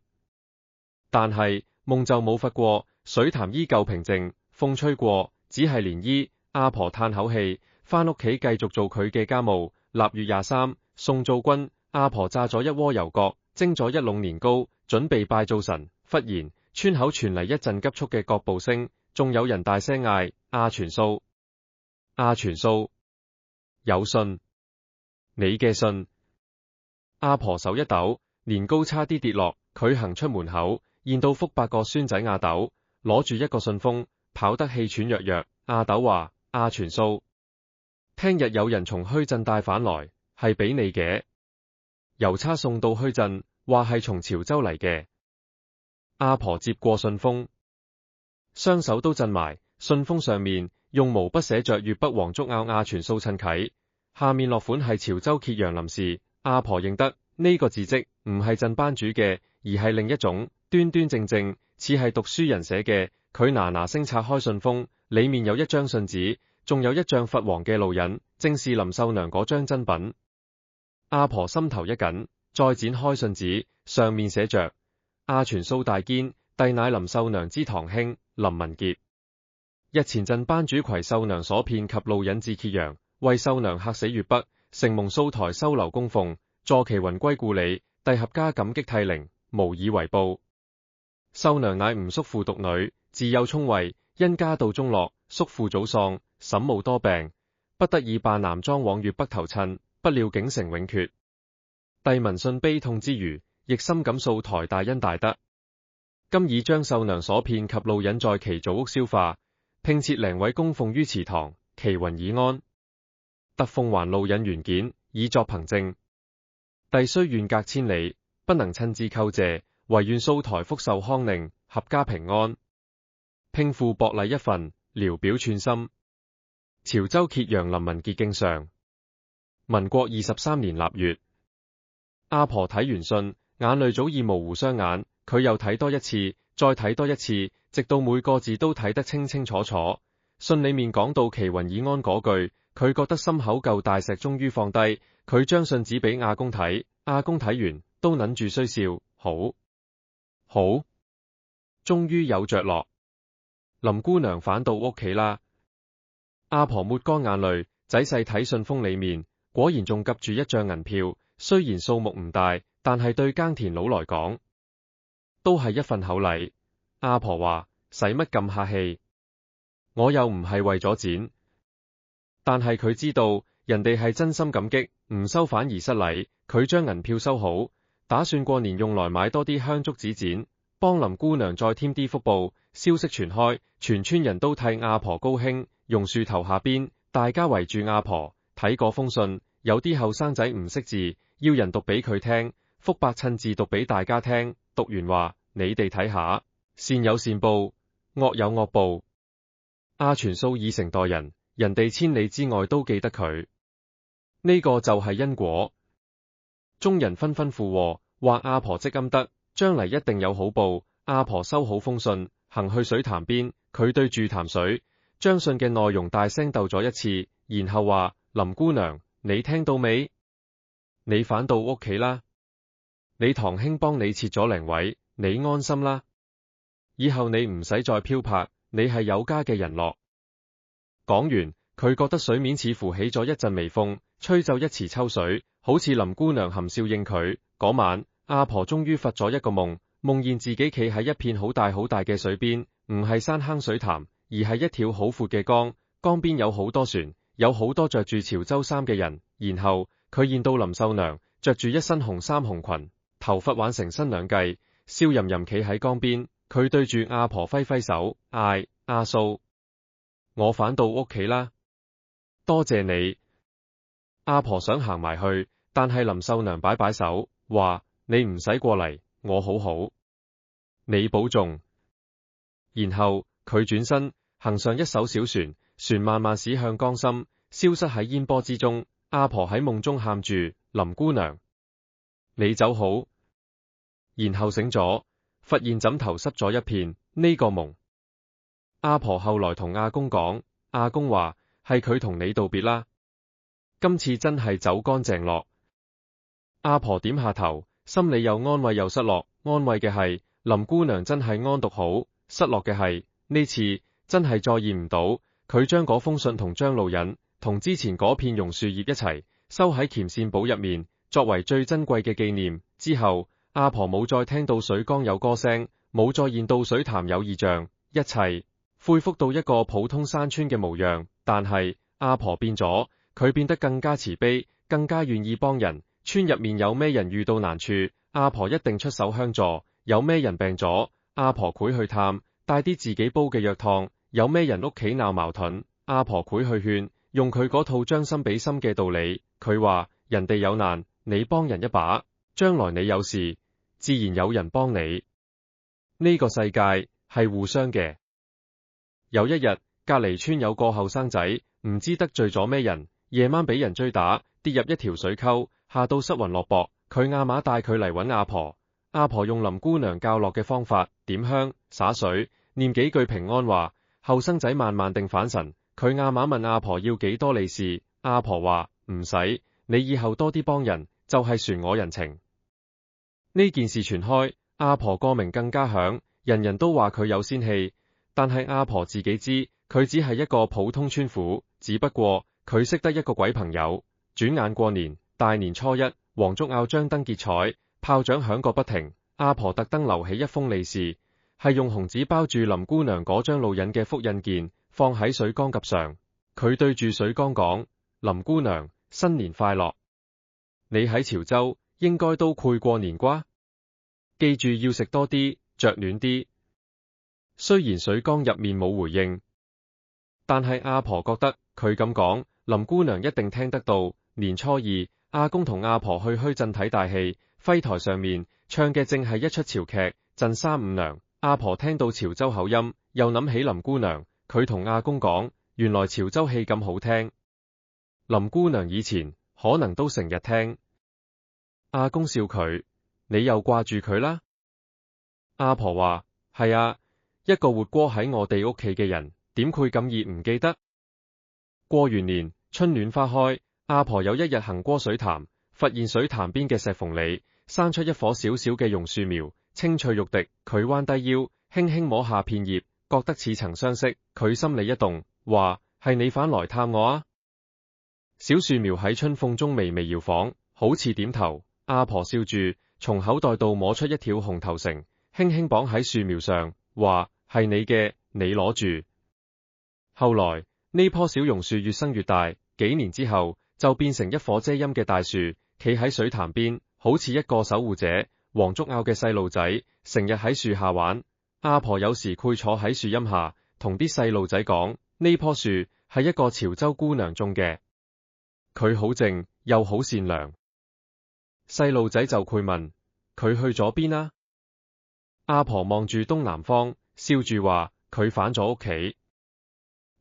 但係夢就冇發過，水潭依舊平靜，風吹過，只係漣漪。阿婆嘆口氣，返屋企繼續做佢嘅家務。臘月23，送灶君。阿婆炸咗一鍋油角，蒸咗一籠年糕，準備拜灶神。忽然村口傳嚟一陣急促嘅腳步聲，仲有人大聲嗌：阿全素，阿全素，有信，你嘅信。阿婆手一抖，年糕差啲跌落。佢行出門口，見到福伯個孫仔阿斗攞住一個信封，跑得氣喘吁吁。阿斗話：阿全素，聽日有人從墟鎮帶返來，係俾你嘅。郵差送到墟鎮，話係從潮州嚟嘅。阿婆接過信封，雙手都震埋，信封上面用毛筆寫着粵北黃竹坳阿全素趁啟，下面落款係潮州揭陽林氏。阿婆認得呢個字跡唔係鎮班主嘅，而係另一種，端端正正，似係讀書人寫嘅。佢嗱聲拆開信封，裏面有一張信紙，仲有一張琺黃嘅路引，正是林秀娘嗰張真品。阿婆心頭一緊，再展開信紙，上面寫着阿全素大堅，弟乃林秀娘之堂兄林文傑。日前鎮班主攜秀娘所騙及路引至揭陽，為秀娘嚇死粵北，承蒙素台收留供奉，助其魂歸故里，弟合家感激涕零，無以為報。秀娘乃吳叔父獨女，自幼聰慧，因家道中落，叔父早喪，嬸母多病，不得已扮男裝往粵北投親，不料竟成永訣。弟聞信悲痛之餘，亦深感素台大恩大德，今已將秀娘所騙及路引在其祖屋消化，聘設靈位供奉於祠堂，祈魂已安，特奉還路引原件，以作憑證。弟雖遠隔千里，不能親自叩謝，唯願素台福壽康寧，合家平安。聘附薄禮一份，聊表寸心。潮州揭陽林文傑敬上。民國23年臘月。阿婆睇完信，眼淚早已模糊雙眼，佢又睇多一次，再睇多一次，直到每個字都睇得清清楚楚。信裏面講到祈魂已安嗰句，佢覺得心口嚿大石終於放低，佢將信紙俾阿公睇，阿公睇完都忍住衰笑，好，終於有着落。林姑娘返到屋企啦。阿婆抹乾眼淚，仔細睇信封裏面，果然仲夾住一張銀票，雖然數目唔大，但係對耕田佬來講，都係一份厚禮。阿婆話：使乜咁客氣？我又唔係為咗錢。但係佢知道人哋係真心感激，唔收反而失禮。佢將銀票收好，打算過年用來買多啲香燭紙錢，幫林姑娘再添啲福報。消息傳開，全村人都替阿婆高興。榕樹頭下邊，大家圍住阿婆睇嗰封信，有啲後生仔唔識字，要人讀俾佢聽。福伯親自讀俾大家聽，讀完話：你哋睇下，善有善報，惡有惡報。阿全素已成代人，人哋千里之外都記得佢，呢個就係因果。眾人紛紛附和，話阿婆積陰德，將嚟一定有好報。阿婆收好封信，行去水潭邊，佢對住潭水，將信嘅內容大聲讀咗一次，然後話：林姑娘，你聽到未？你返到屋企啦，你堂兄幫你設咗靈位，你安心啦。以後你唔使再漂泊，你係有家嘅人咯。講完，佢覺得水面似乎起咗一陣微風，吹走一池秋水，好似林姑娘含笑應佢。嗰晚，阿婆終於發咗一個夢，夢見自己企喺一片好大好大嘅水邊，唔係山坑水潭，而係一條好闊嘅江，江邊有好多船，有好多着住潮州衫嘅人。然後佢見到林秀娘着住一身紅衫紅裙，頭髮挽成新兩髻，笑吟吟企喺江邊。佢對住阿婆揮揮手，嗌：阿素，我返到屋企啦，多謝你。阿婆想行埋去，但係林秀娘擺擺手，話：你唔使過嚟，我好好，你保重。然後佢轉身行上一艘小船，船慢慢駛向江心，消失喺煙波之中。阿婆喺夢中喊住：林姑娘，你走好。然後醒咗，發現枕頭濕咗一片，呢個夢。阿婆後來同阿公講，阿公話：係佢同你道別啦，今次真係走乾淨落。阿婆點下頭，心裏又安慰又失落。安慰嘅係林姑娘真係安獨好，失落嘅係呢次真係再驗唔到。佢將嗰封信同張路引同之前嗰片榕樹葉一齊收喺鉛線簿入面，作為最珍貴嘅紀念。之後阿婆冇再聽到水缸有歌聲，冇再見到水潭有異象，一切恢復到一個普通山村嘅模樣。但係阿婆變咗，佢變得更加慈悲，更加願意幫人。村入面有咩人遇到難處，阿婆一定出手相助。有咩人病咗，阿婆會去探，帶啲自己煲嘅藥湯。有咩人屋企鬧矛盾，阿婆會去勸，用佢嗰套將心比心嘅道理。佢話：人哋有難，你幫人一把，將來你有事，自然有人幫你。呢個世界係互相嘅。有一日，隔離村有個後生仔，唔知得罪咗咩人，夜晚俾人追打，跌入一條水溝，嚇到失魂落魄。佢阿嫲帶佢嚟揾阿婆，阿婆用林姑娘教落嘅方法，點香、灑水，念幾句平安話。後生仔慢慢定返神，佢阿嫲問阿婆要幾多利是，阿婆話唔使，你以後多啲幫人，就係損我人情。呢件事傳開，阿婆個名更加響，人人都話佢有仙氣，但係阿婆自己知，佢只係一個普通村婦，只不過佢識得一個鬼朋友。轉眼過年，大年初一，黃竹坳張燈結綵，炮仗響個不停。阿婆特登留起一封利是，係用紅紙包住林姑娘嗰張路引嘅複印件，放喺水缸及上。佢對住水缸講：林姑娘，新年快樂！你喺潮州應該都攰過年啩？記住要食多啲，着暖啲。雖然水缸入面冇回應，但係阿婆覺得佢咁講，林姑娘一定聽得到。年初二，阿公同阿婆去墟鎮睇大戲，徽台上面唱嘅正係一出潮劇《鎮三五娘》。阿婆聽到潮州口音，又諗起林姑娘，佢同阿公講，原來潮州戲咁好聽。林姑娘以前可能都成日聽。阿公笑佢：你又掛住佢啦？阿婆話：係啊，一個活過喺我哋屋企嘅人，點會咁易唔記得？過完年，春暖花開，阿婆有一日行過水潭，發現水潭邊嘅石縫裏生出一棵小小嘅榕樹苗，青翠欲滴。佢彎低腰，輕輕摸下片葉，覺得似曾相識。佢心裏一動，話：係你返來探我啊！小樹苗喺春風中微微搖晃，好似點頭。阿婆笑住，從口袋度摸出一條紅頭繩，輕輕綁喺樹苗上，話：係你嘅，你攞住。後來呢棵小榕樹越生越大，幾年之後就變成一棵遮陰嘅大樹，企喺水潭邊，好似一個守護者。黃竹坳嘅細路仔成日喺樹下玩，阿婆有時會坐喺樹蔭下，同啲細路仔講：呢棵樹係一個潮州姑娘種嘅，佢好靜又好善良。細路仔就會問：佢去咗邊啊？阿婆望住東南方，笑住話：佢返咗屋企。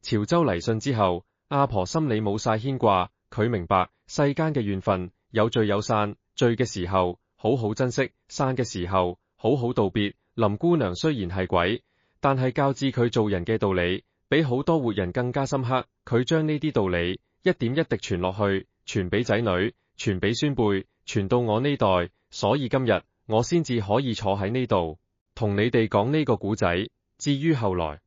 潮州嚟信之後，阿婆心裏冇晒牽掛，佢明白世間嘅緣分有聚有散，聚嘅時候好好珍惜，散嘅時候好好道別。林姑娘雖然係鬼，但係教致佢做人嘅道理，比好多活人更加深刻。佢將呢啲道理一點一滴傳落去，傳俾仔女，傳俾孫輩，傳到我呢代，所以今日我先至可以坐喺呢度，同你哋講呢個古仔。至於後來，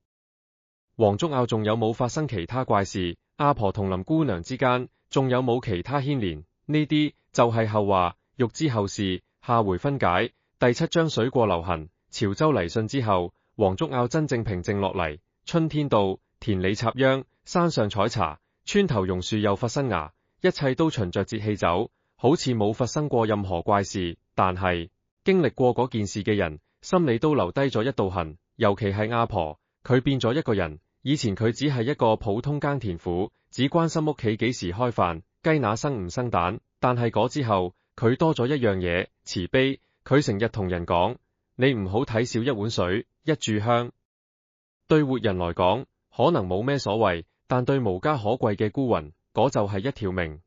黃竹坳仲有冇發生其他怪事？阿婆同林姑娘之間仲有冇其他牽連？呢啲就係後話，欲知後事，下回分解。第7章水過留痕。潮州嚟信之後，黃竹坳真正平靜落嚟。春天到，田裏插秧，山上採茶，村頭榕樹又發新芽，一切都循着節氣走，好似冇發生過任何怪事。但係經歷過嗰件事嘅人，心裏都留低咗一道痕。尤其係阿婆，佢變咗一個人。以前佢只係一個普通耕田婦，只關心屋企幾時開飯，雞乸生唔生蛋。但係嗰之後，佢多咗一樣嘢，慈悲。佢成日同人講：你唔好睇少一碗水，一炷香。對活人來講，可能冇咩所謂，但對無家可歸嘅孤魂，嗰就係一條命。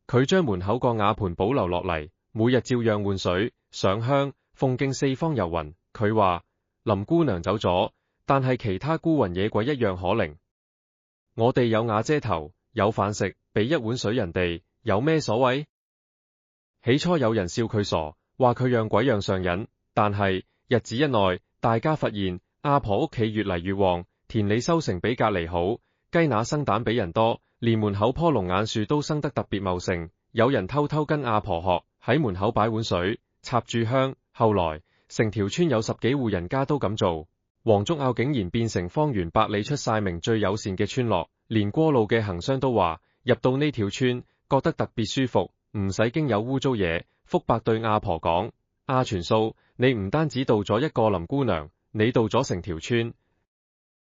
佢將門口個瓦盆保留落嚟，每日照樣換水、上香、奉敬四方遊魂。佢話：林姑娘走咗，但係其他孤魂野鬼一樣可靈。我哋有瓦遮頭，有飯食，俾一碗水人哋，有咩所謂？起初有人笑佢傻，話佢讓鬼讓上癮，但係日子一耐，大家發現阿婆屋企越嚟越旺，田裏收成比隔籬好，雞乸生蛋比人多，連門口棵龍眼樹都生得特別茂盛。有人偷偷跟阿婆學，喺門口擺碗水，插住香。後來成條村有10幾戶人家都咁做，黃竹坳竟然變成方圓百里出晒名最友善嘅村落。連過路嘅行商都話，入到呢條村覺得特別舒服，唔使驚有污糟嘢。福伯對阿婆講：阿全數，你唔單止渡咗一個林姑娘，你渡咗成條村。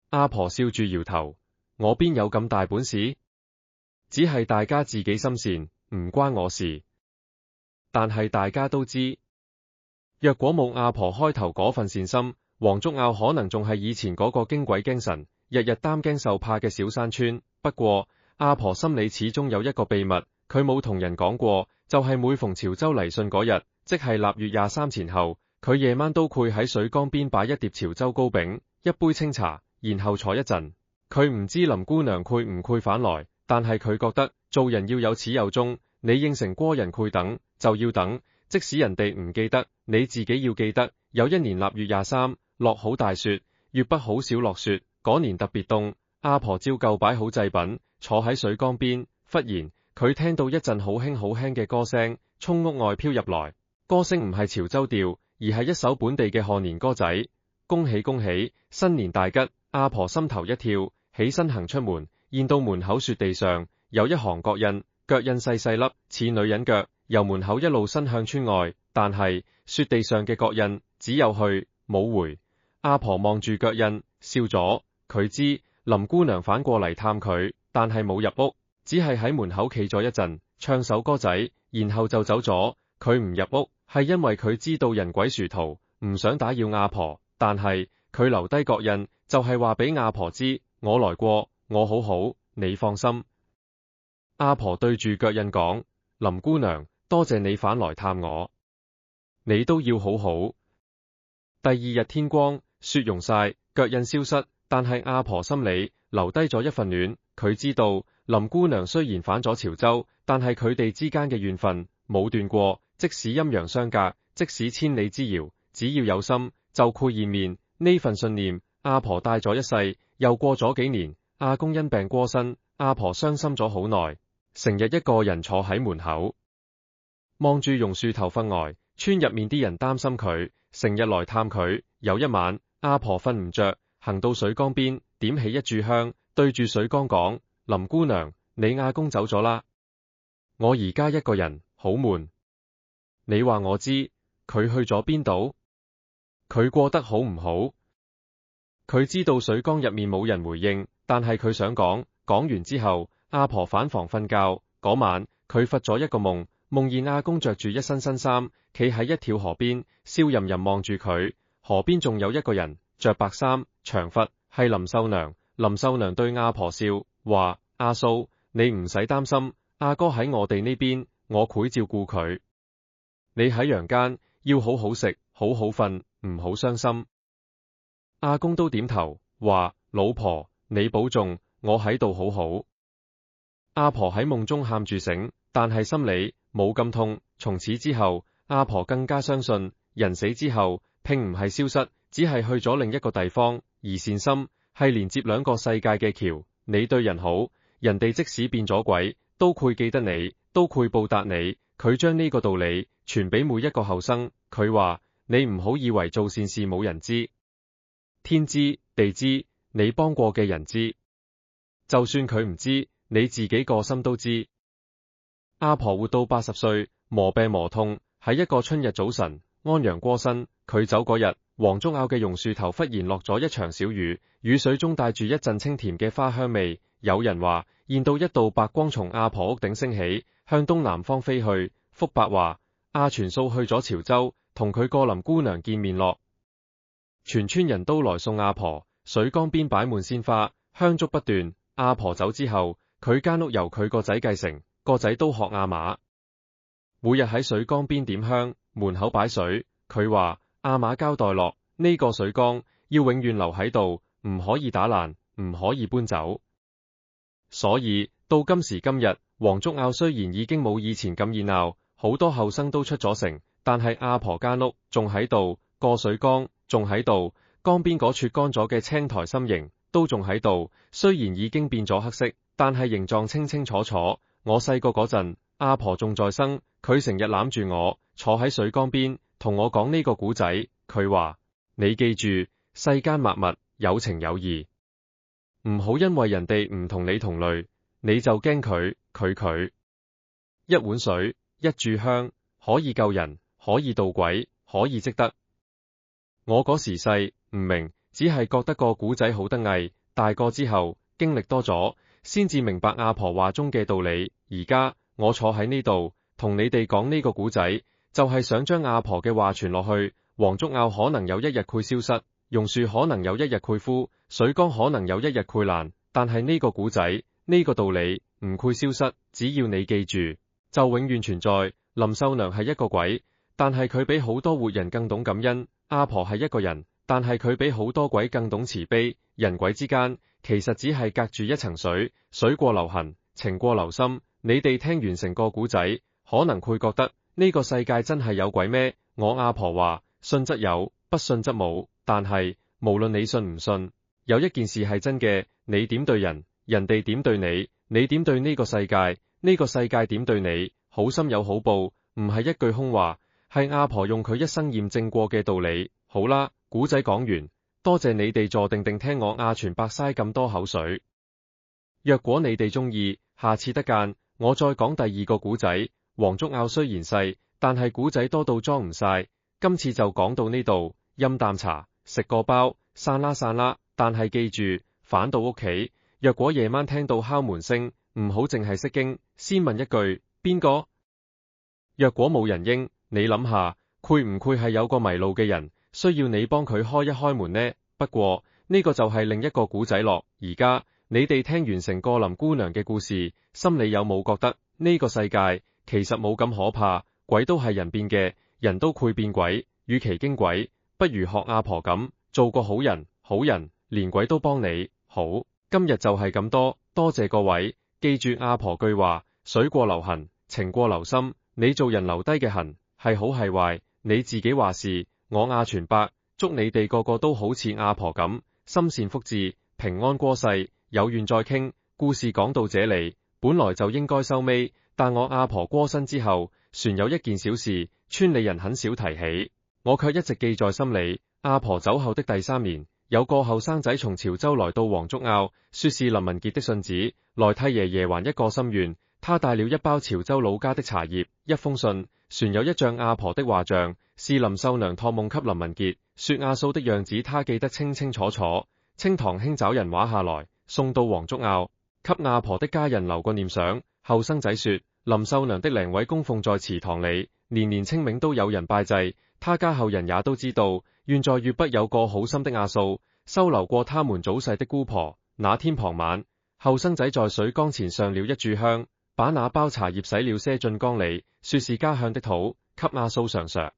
阿婆笑住搖頭：我邊有咁大本事？只係大家自己心善，唔關我事。但係大家都知，若果冇阿婆開頭嗰份善心，黃竹坳可能仲係以前嗰個驚鬼驚神，日日擔驚受怕嘅小山村。不過阿婆心裏始終有一個秘密，佢冇同人講過，就係每逢潮州嚟信嗰日，即係臘月23前後，佢夜晚都會喺水缸邊擺一碟潮州糕餅，一杯清茶，然後坐一陣。佢唔知林姑娘會唔會返來，但係佢覺得做人要有始有終，你應承過人會等就要等，即使人哋唔記得，你自己要記得。有一年臘月23，落好大雪，粵北好少落雪，嗰年特別凍，阿婆照舊擺好祭品，坐喺水缸邊，忽然佢聽到一陣好輕嘅歌聲，從屋外飄入來。歌聲唔係潮州調，而係一首本地嘅賀年歌仔。恭喜恭喜，新年大吉！阿婆心頭一跳，起身行出門，見到門口雪地上有一行腳印，腳印細細粒，似女人腳，由門口一路伸向村外。但係雪地上嘅腳印只有去冇回。阿婆望住腳印，笑咗。佢知林姑娘反過嚟探佢，但係冇入屋，只係喺門口企咗一陣，唱首歌仔，然後就走咗。佢唔入屋，係因為佢知道人鬼殊途，唔想打擾阿婆。但係佢留低腳印，就係話俾阿婆知，我來過，我好好，你放心。阿婆對住腳印講：林姑娘，多謝你返來探我，你都要好好。第二日天光，雪融晒，腳印消失，但係阿婆心裏留低咗一份暖。佢知道林姑娘雖然返咗潮州，但係佢哋之間嘅緣分冇斷過，即使陰陽相隔，即使千里之遙，只要有心就會見面。呢份信念，阿婆帶咗一世。又過咗幾年，阿公因病過身，阿婆傷心咗好耐，成日一個人坐喺門口，望住榕樹頭瞓呆。村入面啲人擔心佢，成日來探佢。有一晚，阿婆瞓唔着，行到水缸邊，點起一炷香，對住水缸講：林姑娘，你阿公走咗啦，我而家一個人，好悶。你話我知，佢去咗邊度？佢過得好唔好？佢知道水缸入面冇人回應，但係佢想講。講完之後，阿婆返房瞓覺。嗰晚，佢發咗一個夢，夢見阿公着住一身新衫，企喺一條河邊，笑吟吟望住佢。河邊仲有一個人，着白衫，長髮，係林秀娘。林秀娘對阿婆笑，話：阿嫂，你唔使擔心，阿哥喺我哋呢邊，我會照顧佢。你喺陽間要好好食，好好瞓，唔好傷心。阿公都點頭，話：老婆，你保重，我喺度好好。阿婆喺夢中喊住醒，但係心裏冇咁痛。從此之後，阿婆更加相信，人死之後，並唔係消失，只係去咗另一個地方。而善心係連接兩個世界嘅橋。你對人好，人哋即使變咗鬼，都會記得你，都會報答你。佢將呢個道理傳俾每一個後生。佢話：你唔好以為做善事冇人知，天知地知，你幫過嘅人知，就算佢唔知，你自己個心都知。阿婆活到80歲，磨病磨痛，喺一個春日早晨安陽過身。佢走嗰日，黃竹坳嘅榕樹頭忽然落咗一場小雨，雨水中帶住一陣清甜嘅花香味。有人話見到一道白光從阿婆屋頂升起，向東南方飛去。福伯話：阿全素去咗潮州，同佢個林姑娘見面落。全村人都來送阿婆，水缸邊擺滿鮮花，香燭不斷。阿婆走之後，佢間屋由佢個仔繼承，個仔都學阿嫲，每日喺水缸邊點香，門口擺水。佢話阿嫲交代落，呢個水缸要永遠留喺度，唔可以打爛，唔可以搬走。所以到今時今日，黃竹坳雖然已經冇以前咁熱鬧，好多後生都出咗城，但係阿婆間屋仲喺度，個水缸仲喺度，缸邊嗰處乾咗嘅青苔心形都仲喺度。雖然已經變咗黑色，但係形狀清清楚楚。我細個嗰陣，阿婆仲在生，佢成日攬住我，坐喺水缸邊，同我講呢個古仔。佢話：你記住，世間萬物有情有義，唔好因為人哋唔同你同類，你就驚佢。一碗水，一炷香，可以救人，可以渡鬼，可以積德。我嗰時細唔明，只係覺得個古仔好得意。大個之後，經歷多咗，先至明白阿婆話中嘅道理。而家我坐喺呢度，同你哋講呢個古仔，就係想將阿婆嘅話傳落去。黃竹坳可能有一日會消失，榕樹可能有一日會枯，水缸可能有一日會爛，但係呢個古仔，呢個道理唔會消失，只要你記住，就永遠存在。林秀娘係一個鬼，但係佢比好多活人更懂感恩。阿婆係一個人，但係佢比好多鬼更懂慈悲。人鬼之間其實只係隔住一層水，水過留痕，情過留心。你哋聽完成個古仔，可能會覺得呢個世界真係有鬼咩？我阿婆話，信則有，不信則冇。但係無論你信唔信，有一件事係真嘅，你點對人，人哋點對你，你點對呢個世界，呢個世界點對你。好心有好報，唔係一句空話，係阿婆用佢一生驗證過嘅道理。好啦，古仔講完，多謝你哋坐定定聽我阿全伯嘥咁多口水。若果你哋中意，下次得間，我再講第二個古仔。黃竹坳雖然細，但係古仔多到裝唔晒。今次就講到呢度，飲啖茶，食個包，散啦散啦。但係記住，返到屋企，若果夜晚聽到敲門聲，唔好淨係識驚，先問一句邊個？若果冇人應，你諗下，會唔會係有個迷路嘅人，需要你幫佢開一開門呢？不過呢個就係另一個古仔咯。而家你哋聽完成個林姑娘嘅故事，心裏有冇覺得呢個世界其實冇咁可怕？鬼都係人變嘅，人都會變鬼。與其驚鬼，不如學阿婆咁，做個好人。好人連鬼都幫你。好，今日就係咁多，多謝各位。記住阿婆句話，水過留痕，情過留心。你做人留低嘅痕，係好係壞，你自己話事。我阿全伯祝你哋個個都好似阿婆咁，心善福至，平安過世。有緣再傾。故事講到這裡，本來就應該收尾，但我阿婆過身之後，船有一件小事，村里人很少提起，我卻一直記在心裡。阿婆走後的第3年，有個後生仔從潮州來到黃竹坳，說是林文傑的信子，來替爺爺還一個心願。他帶了一包潮州老家的茶葉，一封信，船有一張阿婆的畫像，是林秀娘託夢給林文傑，說阿嫂的樣子他記得清清楚楚。清堂兄找人畫下來，送到黃竹坳，給阿婆的家人留個念想。後生仔說，林秀娘的靈位供奉在祠堂裡，年年清明都有人拜祭。他家後人也都知道，願在粵北有個好心的阿嫂，收留過他們早逝的姑婆。那天傍晚，後生仔在水缸前上了一炷香，把那包茶葉洗了些進缸裡，說是家鄉的土，給阿嫂嘗嘗。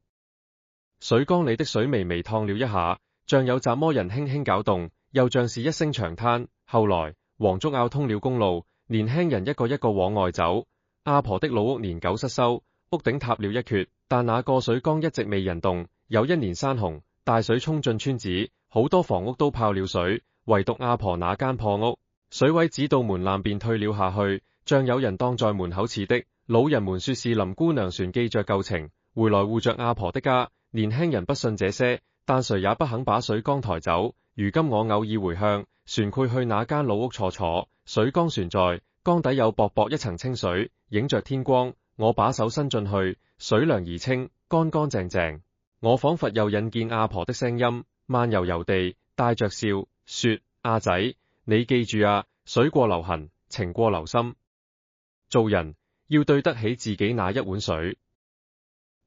水缸裡的水微微燙了一下，像有雜麼人輕輕攪動，又像是一聲長嘆。後來黃竹坳通了公路，年輕人一個一個往外走。阿婆的老屋年久失修，屋頂塌了一缺，但那個水缸一直未人動。有一年山洪，大水沖進村子，好多房屋都泡了水，唯獨阿婆那間破屋，水位只到門檻便退了下去，像有人當在門口似的。老人們說是林姑娘船記着舊情，回來護着阿婆的家。年輕人不信這些，但誰也不肯把水缸抬走。如今我偶爾回鄉，船會去那間老屋坐坐，水缸船在，缸底有薄薄一層清水，映着天光。我把手伸進去，水涼而清，乾乾淨淨。我仿佛又引見阿婆的聲音，慢悠悠地帶着笑說：阿仔，你記住啊，水過留痕，情過留心。做人要對得起自己那一碗水。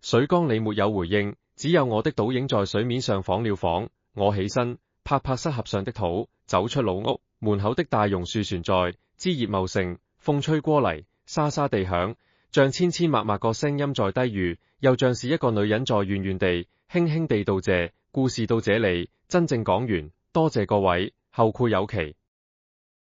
水缸裡沒有回應，只有我的倒影在水面上晃了晃。我起身，拍拍膝盒上的土，走出老屋。門口的大榕樹存在，枝葉茂盛，風吹過嚟，沙沙地響，像千千萬萬個聲音在低語，又像是一個女人在遠遠地輕輕地道謝。故事到這裡真正講完，多謝各位，後會有期。